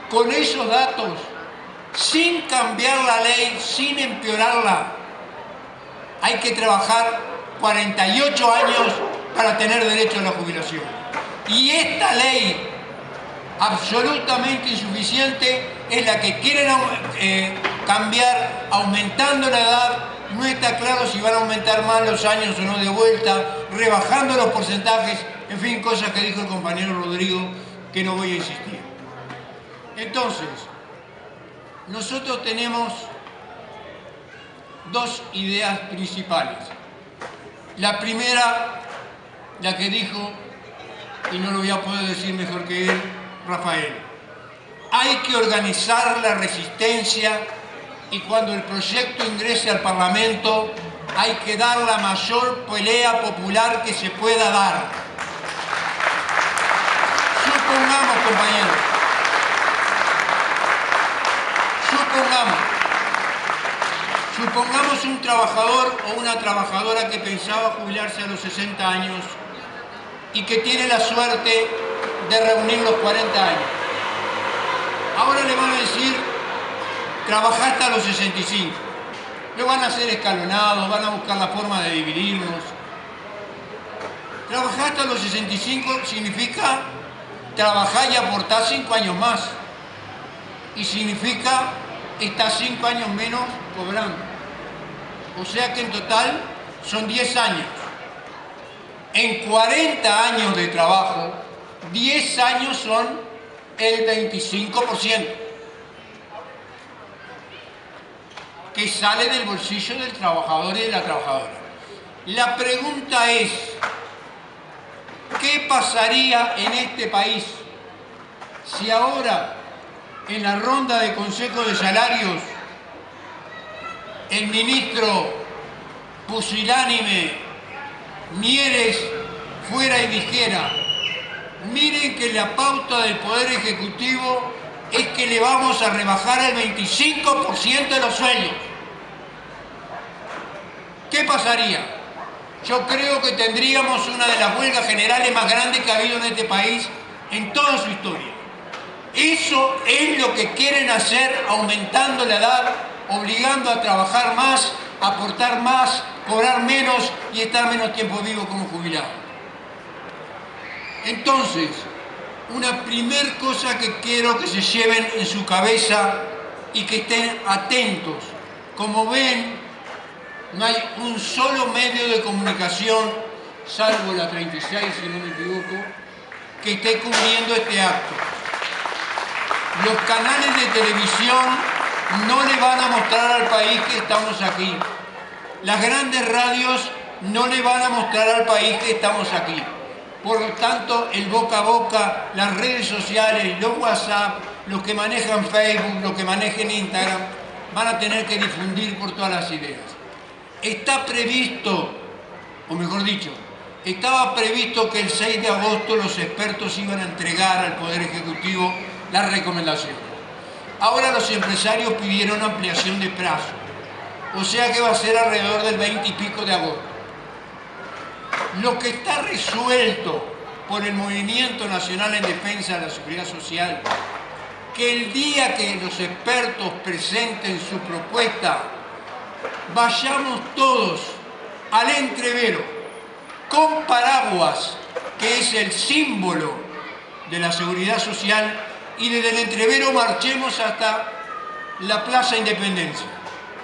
Con esos datos, sin cambiar la ley, sin empeorarla, hay que trabajar 48 años para tener derecho a la jubilación. Y esta ley, absolutamente insuficiente, es la que quieren cambiar aumentando la edad. No está claro si van a aumentar más los años o no de vuelta, rebajando los porcentajes, en fin, cosas que dijo el compañero Rodrigo que no voy a insistir. Entonces, nosotros tenemos dos ideas principales. La primera, la que dijo, y no lo voy a poder decir mejor que él, Rafael. Hay que organizar la resistencia y cuando el proyecto ingrese al Parlamento hay que dar la mayor pelea popular que se pueda dar. Supongamos, compañeros, supongamos un trabajador o una trabajadora que pensaba jubilarse a los 60 años y que tiene la suerte de reunir los 40 años. Ahora le van a decir, trabajá hasta los 65. Lo van a hacer escalonado, van a buscar la forma de dividirnos. Trabajar hasta los 65 significa trabajar y aportar 5 años más. Y significa estar 5 años menos cobrando. O sea que en total son 10 años. En 40 años de trabajo, 10 años son el 25%, que sale del bolsillo del trabajador y de la trabajadora. La pregunta es, ¿qué pasaría en este país si ahora, en la ronda de Consejo de Salarios, el ministro pusilánime Mieres fuera y dijera, miren que la pauta del Poder Ejecutivo es que le vamos a rebajar el 25% de los sueldos? ¿Qué pasaría? yo creo que tendríamos una de las huelgas generales más grandes que ha habido en este país en toda su historia. Eso es lo que quieren hacer, aumentando la edad, obligando a trabajar más, aportar más, cobrar menos y estar menos tiempo vivo como jubilado. Entonces, una primer cosa que quiero que se lleven en su cabeza y que estén atentos. Como ven, no hay un solo medio de comunicación, salvo la 36, si no me equivoco, que esté cubriendo este acto. Los canales de televisión no le van a mostrar al país que estamos aquí. Las grandes radios no le van a mostrar al país que estamos aquí. Por lo tanto, el boca a boca, las redes sociales, los WhatsApp, los que manejan Facebook, los que manejen Instagram, van a tener que difundir por todas las ideas. Está previsto, o mejor dicho, estaba previsto que el 6 de agosto los expertos iban a entregar al Poder Ejecutivo las recomendaciones. Ahora los empresarios pidieron ampliación de plazo, o sea que va a ser alrededor del 20 y pico de agosto. Lo que está resuelto por el Movimiento Nacional en Defensa de la Seguridad Social, que el día que los expertos presenten su propuesta, vayamos todos al entrevero con paraguas, que es el símbolo de la seguridad social, y desde el entrevero marchemos hasta la Plaza Independencia.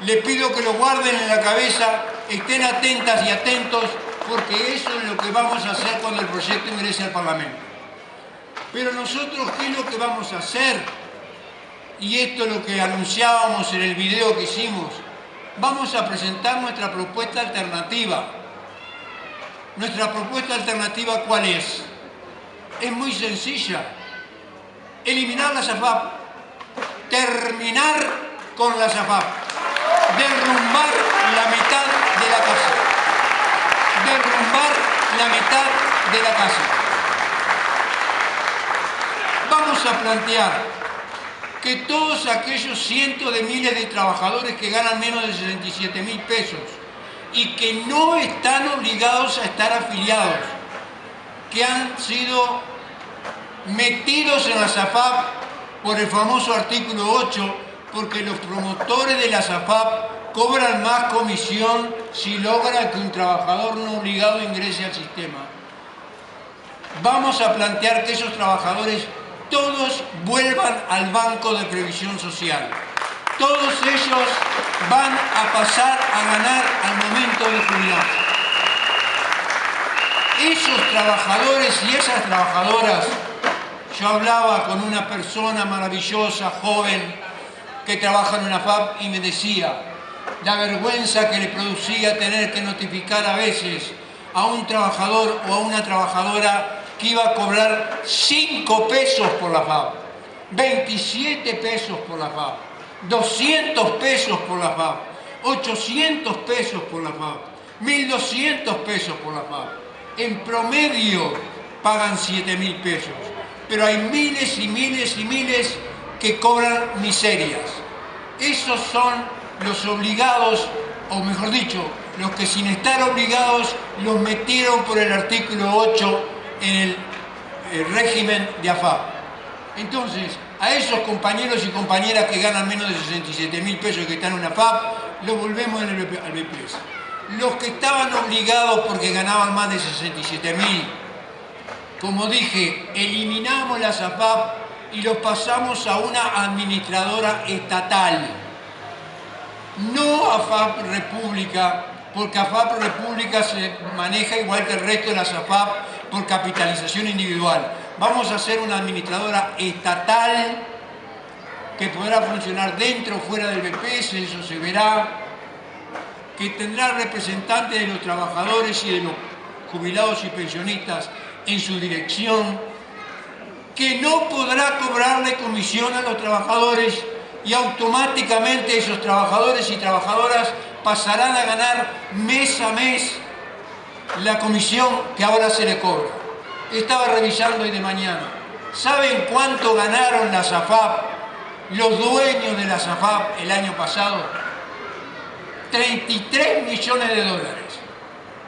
Les pido que lo guarden en la cabeza, estén atentas y atentos, porque eso es lo que vamos a hacer cuando el proyecto ingrese al Parlamento. Pero nosotros, ¿qué es lo que vamos a hacer? Y esto es lo que anunciábamos en el video que hicimos. Vamos a presentar nuestra propuesta alternativa. ¿Nuestra propuesta alternativa cuál es? Es muy sencilla. Eliminar la SAFAP. Terminar con la SAFAP. Derrumbar la mitad de la casa. Derrumbar la mitad de la casa. Vamos a plantear que todos aquellos cientos de miles de trabajadores que ganan menos de 67.000 pesos y que no están obligados a estar afiliados, que han sido metidos en la SAFAP por el famoso artículo 8, porque los promotores de la SAFAP cobran más comisión si logran que un trabajador no obligado ingrese al sistema. Vamos a plantear que esos trabajadores todos vuelvan al Banco de Previsión Social. Todos ellos van a pasar a ganar al momento de jubilarse. Esos trabajadores y esas trabajadoras, yo hablaba con una persona maravillosa, joven, que trabaja en una FAP y me decía la vergüenza que le producía tener que notificar a veces a un trabajador o a una trabajadora que iba a cobrar 5 pesos por la FAP, 27 pesos por la FAP, 200 pesos por la FAP, 800 pesos por la FAP, 1.200 pesos por la FAP. En promedio pagan 7.000 pesos, pero hay miles y miles y miles que cobran miserias. Esos son los obligados, o mejor dicho, los que sin estar obligados los metieron por el artículo 8 en el régimen de AFAP. Entonces, a esos compañeros y compañeras que ganan menos de 67.000 pesos y que están en una FAP, los volvemos al BPS. Los que estaban obligados porque ganaban más de 67.000, como dije, eliminamos las AFAP y los pasamos a una administradora estatal. No AFAP República, porque AFAP República se maneja igual que el resto de las AFAP por capitalización individual. Vamos a hacer una administradora estatal que podrá funcionar dentro o fuera del BPS, eso se verá, que tendrá representantes de los trabajadores y de los jubilados y pensionistas en su dirección, que no podrá cobrarle comisión a los trabajadores y automáticamente esos trabajadores y trabajadoras pasarán a ganar mes a mes la comisión que ahora se le cobra. Estaba revisando hoy de mañana. ¿Saben cuánto ganaron las AFAP, los dueños de las AFAP el año pasado? 33 millones de dólares.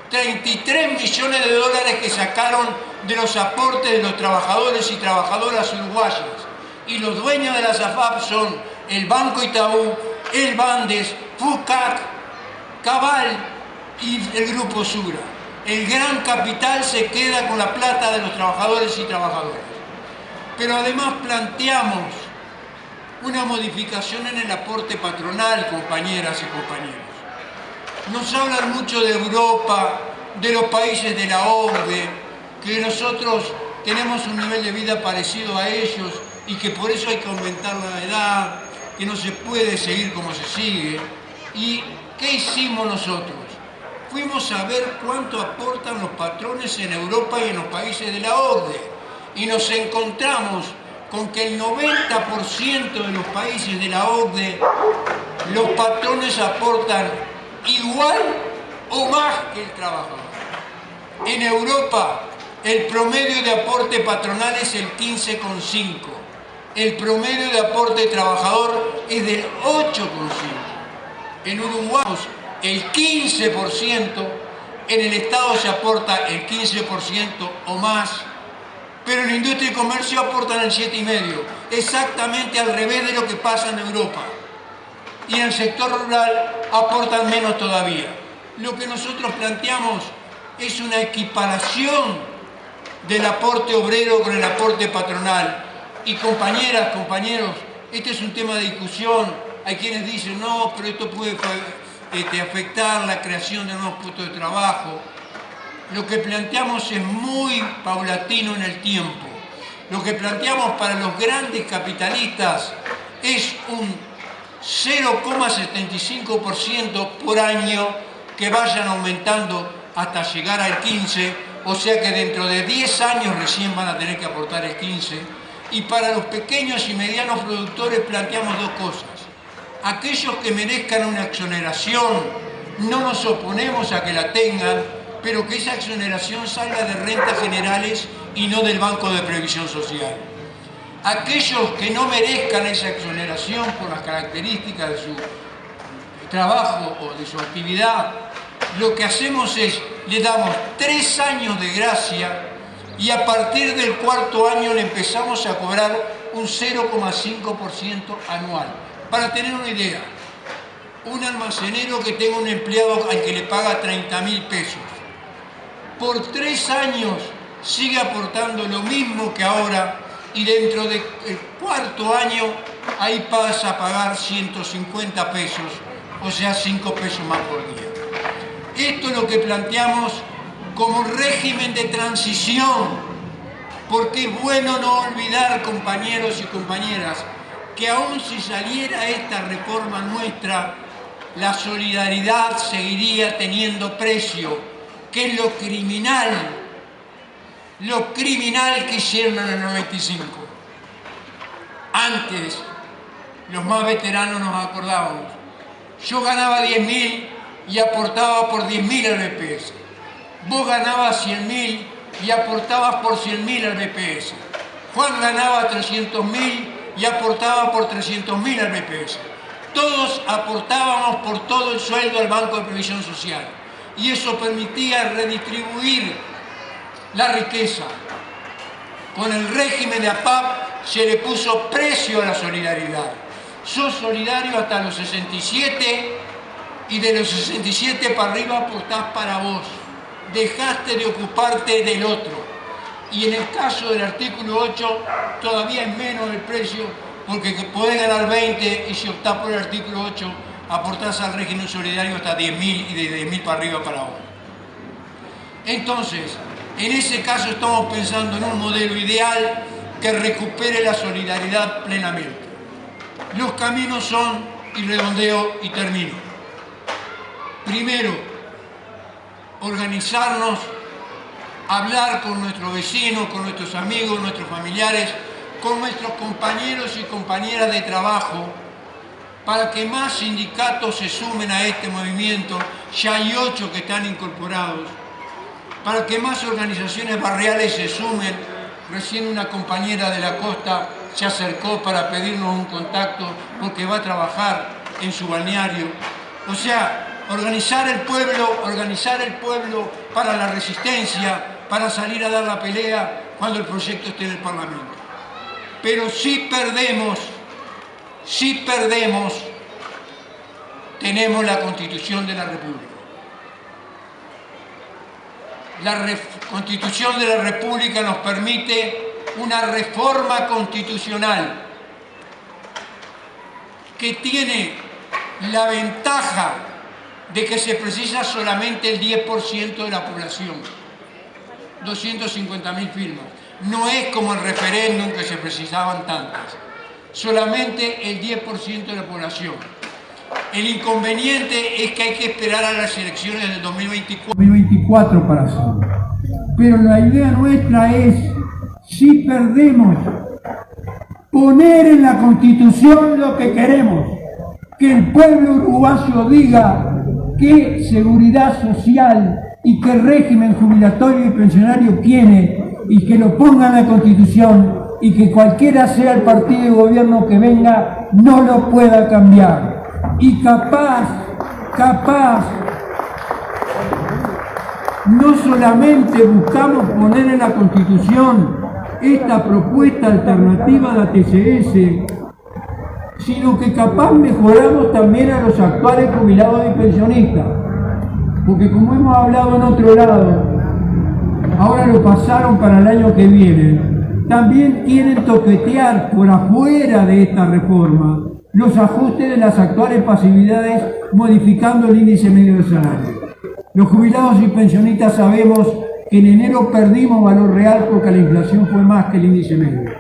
33 millones de dólares que sacaron de los aportes de los trabajadores y trabajadoras uruguayas. Y los dueños de las AFAP son el Banco Itaú, el Bandes, FUCAC, Cabal y el Grupo Sura. El gran capital se queda con la plata de los trabajadores y trabajadoras. Pero además planteamos una modificación en el aporte patronal, compañeras y compañeros. Nos hablan mucho de Europa, de los países de la OCDE, que nosotros tenemos un nivel de vida parecido a ellos y que por eso hay que aumentar la edad, que no se puede seguir como se sigue. ¿Y qué hicimos nosotros? Fuimos a ver cuánto aportan los patrones en Europa y en los países de la OCDE y nos encontramos con que el 90% de los países de la OCDE los patrones aportan igual o más que el trabajador. En Europa el promedio de aporte patronal es el 15,5. El promedio de aporte trabajador es del 8,5. En Uruguay el 15%, en el Estado se aporta el 15% o más, pero en la industria y comercio aportan el 7,5%, exactamente al revés de lo que pasa en Europa. Y en el sector rural aportan menos todavía. Lo que nosotros planteamos es una equiparación del aporte obrero con el aporte patronal. Y compañeras, compañeros, este es un tema de discusión. Hay quienes dicen, no, pero esto puede afectar la creación de nuevos puestos de trabajo. Lo que planteamos es muy paulatino en el tiempo. Lo que planteamos para los grandes capitalistas es un 0,75% por año que vayan aumentando hasta llegar al 15%, o sea que dentro de 10 años recién van a tener que aportar el 15%. Y para los pequeños y medianos productores planteamos dos cosas. Aquellos que merezcan una exoneración, no nos oponemos a que la tengan, pero que esa exoneración salga de rentas generales y no del Banco de Previsión Social. Aquellos que no merezcan esa exoneración por las características de su trabajo o de su actividad, lo que hacemos es, le damos 3 años de gracia y a partir del 4.º año le empezamos a cobrar un 0,5% anual. Para tener una idea, un almacenero que tenga un empleado al que le paga 30.000 pesos, por 3 años sigue aportando lo mismo que ahora y dentro del 4.º año ahí pasa a pagar 150 pesos, o sea 5 pesos más por día. Esto es lo que planteamos como régimen de transición, porque es bueno no olvidar, compañeros y compañeras, que aún si saliera esta reforma nuestra, la solidaridad seguiría teniendo precio, que es lo criminal que hicieron en el 95. Antes, los más veteranos nos acordábamos, yo ganaba 10.000 y aportaba por 10.000 al BPS. Vos ganabas 100.000 y aportabas por 100.000 al BPS. Juan ganaba 300.000 y aportaba por 300.000 al BPS. Todos aportábamos por todo el sueldo al Banco de Previsión Social. Y eso permitía redistribuir la riqueza. Con el régimen de APAP se le puso precio a la solidaridad. Sos solidario hasta los 67 y de los 67 para arriba aportás para vos. Dejaste de ocuparte del otro. Y en el caso del artículo 8 todavía es menos el precio porque podés ganar 20 y si optás por el artículo 8 aportás al régimen solidario hasta 10.000 y de 10.000 para arriba para vos. Entonces, en ese caso estamos pensando en un modelo ideal que recupere la solidaridad plenamente. Los caminos son, y redondeo y termino. Primero, organizarnos, hablar con nuestros vecinos, con nuestros amigos, nuestros familiares, con nuestros compañeros y compañeras de trabajo, para que más sindicatos se sumen a este movimiento. Ya hay 8 que están incorporados. Para que más organizaciones barriales se sumen. Recién una compañera de la costa se acercó para pedirnos un contacto porque va a trabajar en su balneario. O sea, organizar el pueblo para la resistencia, para salir a dar la pelea cuando el proyecto esté en el Parlamento. Pero si perdemos, tenemos la Constitución de la República. La Constitución de la República nos permite una reforma constitucional que tiene la ventaja de que se precisa solamente el 10% de la población, 250.000 firmas. No es como el referéndum que se precisaban tantas, solamente el 10% de la población. El inconveniente es que hay que esperar a las elecciones del 2024 para hacerlo. Pero la idea nuestra es, si perdemos, poner en la Constitución lo que queremos, que el pueblo uruguayo diga qué seguridad social y qué régimen jubilatorio y pensionario tiene, y que lo ponga en la Constitución, y que cualquiera sea el partido de gobierno que venga, no lo pueda cambiar. Y capaz, no solamente buscamos poner en la Constitución esta propuesta alternativa de la TCS, sino que capaz mejoramos también a los actuales jubilados y pensionistas. Porque como hemos hablado en otro lado, ahora lo pasaron para el año que viene, también quieren toquetear por afuera de esta reforma los ajustes de las actuales pasividades, modificando el índice medio de salario. Los jubilados y pensionistas sabemos que en enero perdimos valor real porque la inflación fue más que el índice medio.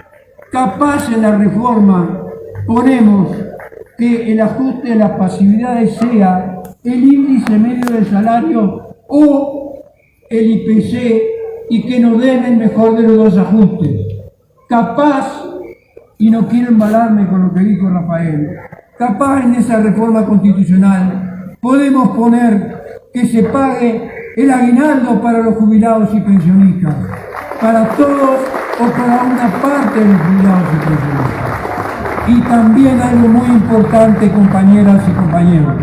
Capaz en la reforma ponemos que el ajuste de las pasividades sea el índice medio del salario o el IPC, y que nos den el mejor de los dos ajustes. Capaz, y no quiero embalarme con lo que dijo Rafael, capaz en esa reforma constitucional podemos poner que se pague el aguinaldo para los jubilados y pensionistas, para todos o para una parte de los jubilados y pensionistas. Y también algo muy importante, compañeras y compañeros,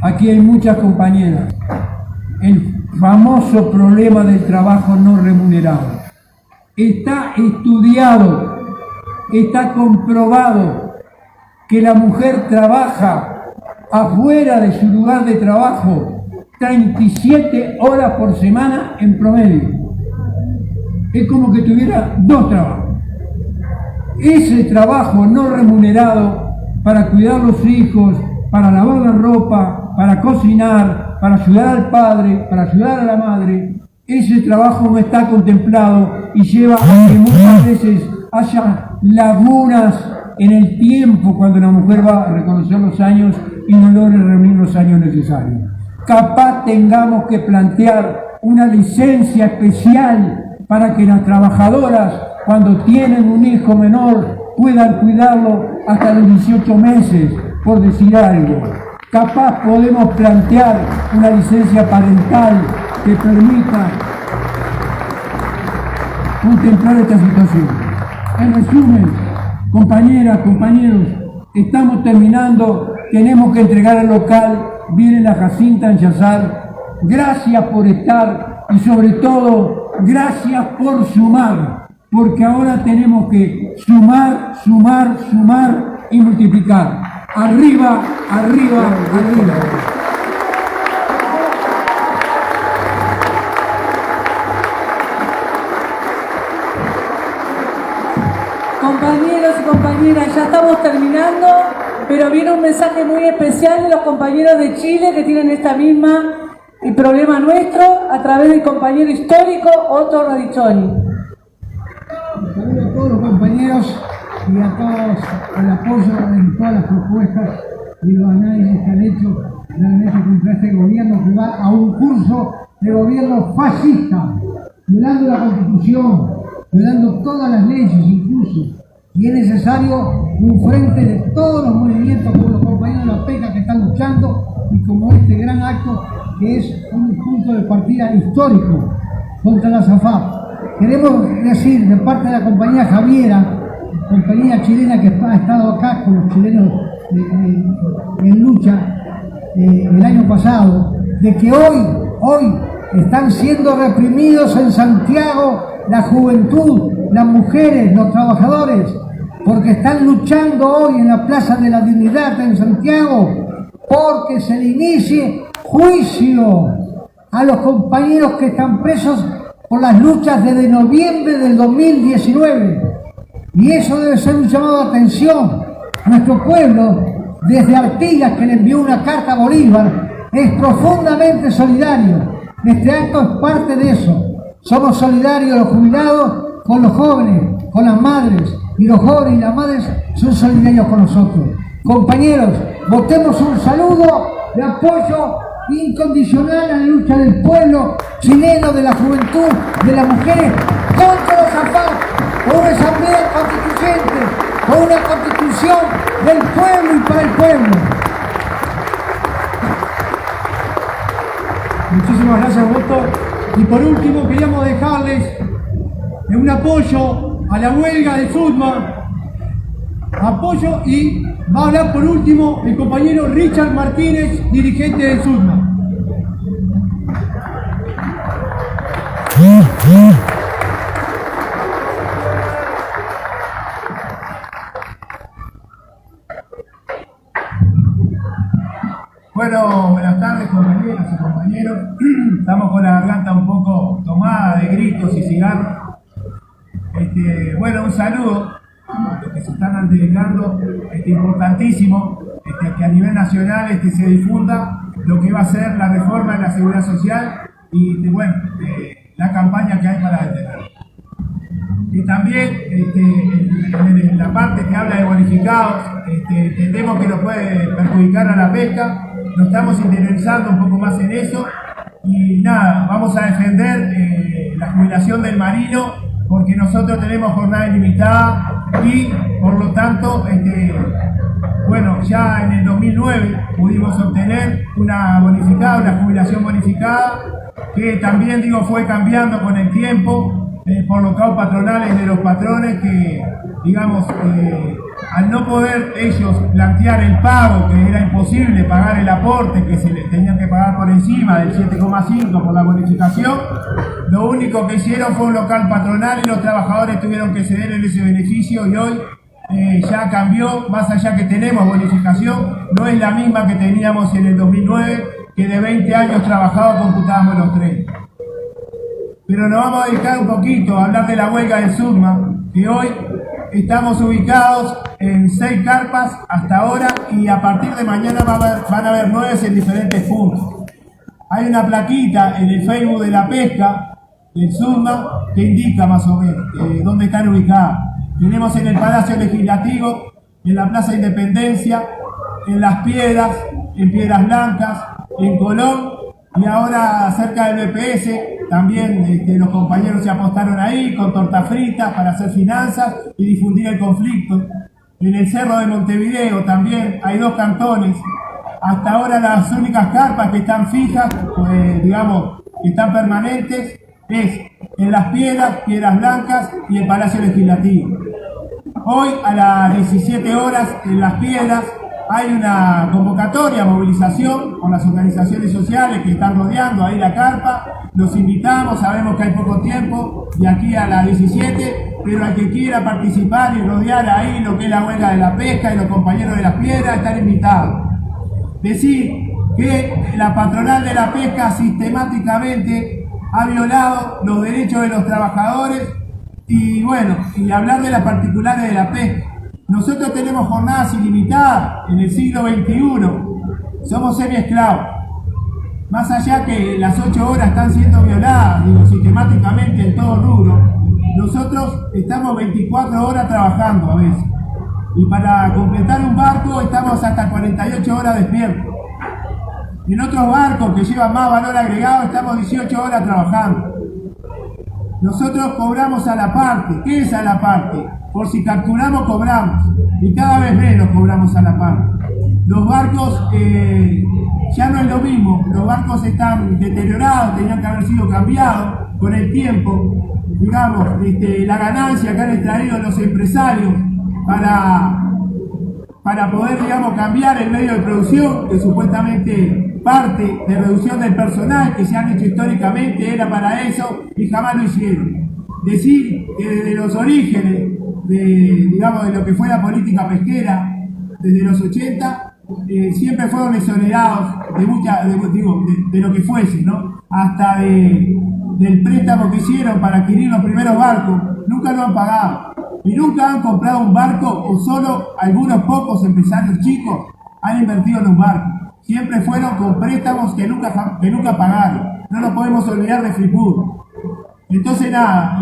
aquí hay muchas compañeras, el famoso problema del trabajo no remunerado. Está estudiado, está comprobado que la mujer trabaja afuera de su lugar de trabajo 37 horas por semana en promedio. Es como que tuviera 2 trabajos. Ese trabajo no remunerado para cuidar los hijos, para lavar la ropa, para cocinar, para ayudar al padre, para ayudar a la madre, ese trabajo no está contemplado y lleva a que muchas veces haya lagunas en el tiempo cuando la mujer va a reconocer los años y no logre reunir los años necesarios. Capaz tengamos que plantear una licencia especial para que las trabajadoras, cuando tienen un hijo menor, puedan cuidarlo hasta los 18 meses, por decir algo. Capaz podemos plantear una licencia parental que permita contemplar esta situación. En resumen, compañeras, compañeros, estamos terminando, tenemos que entregar el local, viene la Jacinta en Yazar. Gracias por estar y sobre todo, gracias por sumar, porque ahora tenemos que sumar, sumar, sumar y multiplicar. Arriba, arriba, arriba. Compañeros y compañeras, ya estamos terminando, pero viene un mensaje muy especial de los compañeros de Chile que tienen esta misma problema nuestro a través del compañero histórico Otto Radichoni. Saludos a todos los compañeros y a todos el apoyo en todas las propuestas y los análisis que han hecho realmente contra este gobierno que va a un curso de gobierno fascista, violando la Constitución, violando todas las leyes incluso. Y es necesario un frente de todos los movimientos, como los compañeros de la PECA que están luchando, y como este gran acto que es un punto de partida histórico contra la SAFAP. Queremos decir de parte de la compañía Javiera, compañía chilena que ha estado acá con los chilenos en lucha el año pasado, de que hoy están siendo reprimidos en Santiago la juventud, las mujeres, los trabajadores, porque están luchando hoy en la Plaza de la Dignidad en Santiago porque se le inicie juicio a los compañeros que están presos por las luchas desde noviembre del 2019. Y eso debe ser un llamado de atención. Nuestro pueblo, desde Artigas, que le envió una carta a Bolívar, es profundamente solidario. Este acto es parte de eso. Somos solidarios los jubilados con los jóvenes, con las madres, y los jóvenes y las madres son solidarios con nosotros. Compañeros, votemos un saludo de apoyo incondicional a la lucha del pueblo chileno, de la juventud, de las mujeres, contra los AFAP, por una asamblea constituyente, por una constitución del pueblo y para el pueblo. Muchísimas gracias, Voto. Y por último, queríamos dejarles un apoyo a la huelga de SUTMA. Apoyo, y va a hablar por último el compañero Richard Martínez, dirigente de SUTMA. Bueno, buenas tardes compañeras y compañeros. Estamos con la garganta un poco tomada de gritos y cigarros. Bueno, un saludo a los que se están dedicando, importantísimo, que a nivel nacional se difunda lo que va a ser la reforma de la seguridad social y bueno, la campaña que hay para detenerlo. Y también en la parte que habla de bonificados, entendemos que nos puede perjudicar a la pesca. Nos estamos interiorizando un poco más en eso y nada, vamos a defender la jubilación del marino porque nosotros tenemos jornada ilimitada y por lo tanto, bueno, ya en el 2009 pudimos obtener una bonificada, una jubilación bonificada que también fue cambiando con el tiempo por los caos patronales de los patrones que, digamos, al no poder ellos plantear el pago, que era imposible pagar el aporte que se les tenían que pagar por encima del 7,5 por la bonificación, lo único que hicieron fue un local patronal y los trabajadores tuvieron que ceder en ese beneficio y hoy ya cambió, más allá que tenemos bonificación, no es la misma que teníamos en el 2009, que de 20 años trabajados computábamos los 30. Pero nos vamos a dedicar un poquito a hablar de la huelga del SUTMA, que hoy estamos ubicados en 6 carpas hasta ahora y a partir de mañana van a haber 9 en diferentes puntos. Hay una plaquita en el Facebook de la pesca del SUTMA que indica más o menos dónde están ubicadas. Tenemos en el Palacio Legislativo, en la Plaza Independencia, en Las Piedras, en Piedras Blancas, en Colón y ahora cerca del BPS. También los compañeros se apostaron ahí con tortas fritas para hacer finanzas y difundir el conflicto. En el Cerro de Montevideo también hay 2 cantones. Hasta ahora las únicas carpas que están fijas, pues, digamos, que están permanentes, es en Las Piedras, Piedras Blancas y el Palacio Legislativo. Hoy a las 17 horas en Las Piedras hay una convocatoria, movilización con las organizaciones sociales que están rodeando ahí la carpa. Los invitamos, sabemos que hay poco tiempo de aquí a las 17, pero al que quiera participar y rodear ahí lo que es la huelga de la pesca y los compañeros de Las Piedras están invitados. Decir que la patronal de la pesca sistemáticamente ha violado los derechos de los trabajadores y bueno, y hablar de las particulares de la pesca. Nosotros tenemos jornadas ilimitadas en el siglo XXI, somos semiesclavos. Más allá que las 8 horas están siendo violadas, sistemáticamente en todo rubro, nosotros estamos 24 horas trabajando a veces. Y para completar un barco estamos hasta 48 horas despiertos. En otros barcos que llevan más valor agregado estamos 18 horas trabajando. Nosotros cobramos a la parte. ¿Qué es a la parte? Por si capturamos, cobramos. Y cada vez menos cobramos a la parte. Los barcos ya no es lo mismo. Los barcos están deteriorados, tenían que haber sido cambiados con el tiempo. Digamos, la ganancia que han extraído los empresarios para poder, digamos, cambiar el medio de producción que supuestamente parte de reducción del personal que se han hecho históricamente era para eso y jamás lo hicieron. Decir que desde los orígenes digamos, de lo que fue la política pesquera, desde los 80, siempre fueron exonerados de lo que fuese, ¿no? Hasta del préstamo que hicieron para adquirir los primeros barcos, nunca lo han pagado. Y nunca han comprado un barco, o solo algunos pocos empresarios chicos han invertido en un barco. Siempre fueron con préstamos que nunca pagaron. No nos podemos olvidar de Fripur. Entonces nada,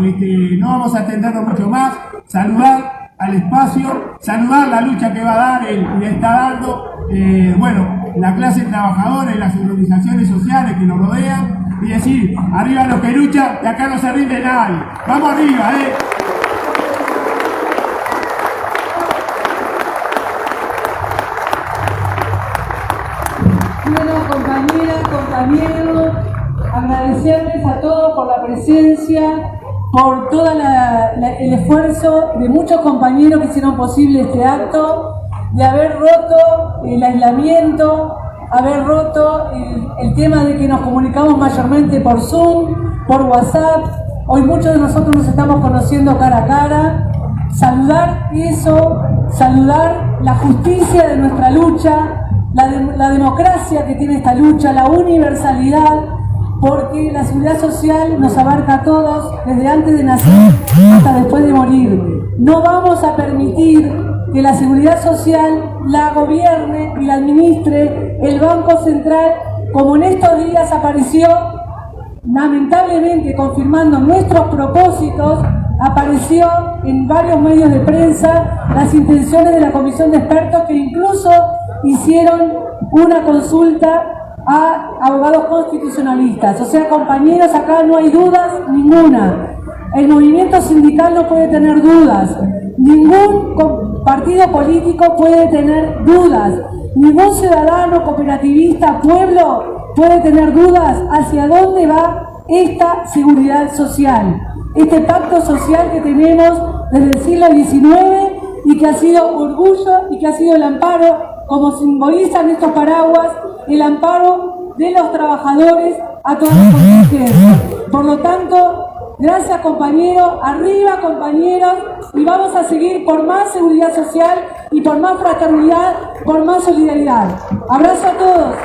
no vamos a atendernos mucho más, saludar al espacio, saludar la lucha que va a dar y le está dando, la clase trabajadora y las organizaciones sociales que nos rodean, y decir, arriba los que luchan, de acá no se rinde nadie. ¡Vamos arriba, Bueno, compañeras, compañeros, agradecerles a todos por la presencia, por todo el esfuerzo de muchos compañeros que hicieron posible este acto, de haber roto el aislamiento, haber roto el tema de que nos comunicamos mayormente por Zoom, por WhatsApp. Hoy muchos de nosotros nos estamos conociendo cara a cara. Saludar eso, saludar la justicia de nuestra lucha, la democracia que tiene esta lucha, la universalidad, porque la seguridad social nos abarca a todos, desde antes de nacer hasta después de morir. No vamos a permitir que la seguridad social la gobierne y la administre el Banco Central, como en estos días apareció, lamentablemente confirmando nuestros propósitos, apareció en varios medios de prensa las intenciones de la comisión de expertos que incluso hicieron una consulta a abogados constitucionalistas. O sea, compañeros, acá no hay dudas ninguna. El movimiento sindical no puede tener dudas. Ningún partido político puede tener dudas. Ningún ciudadano, cooperativista, pueblo puede tener dudas hacia dónde va esta seguridad social. Este pacto social que tenemos desde el siglo XIX y que ha sido orgullo y que ha sido el amparo, como simbolizan estos paraguas, el amparo de los trabajadores a todas las contingencias. Por lo tanto, gracias compañeros, arriba compañeros, y vamos a seguir por más seguridad social y por más fraternidad, por más solidaridad. Abrazo a todos.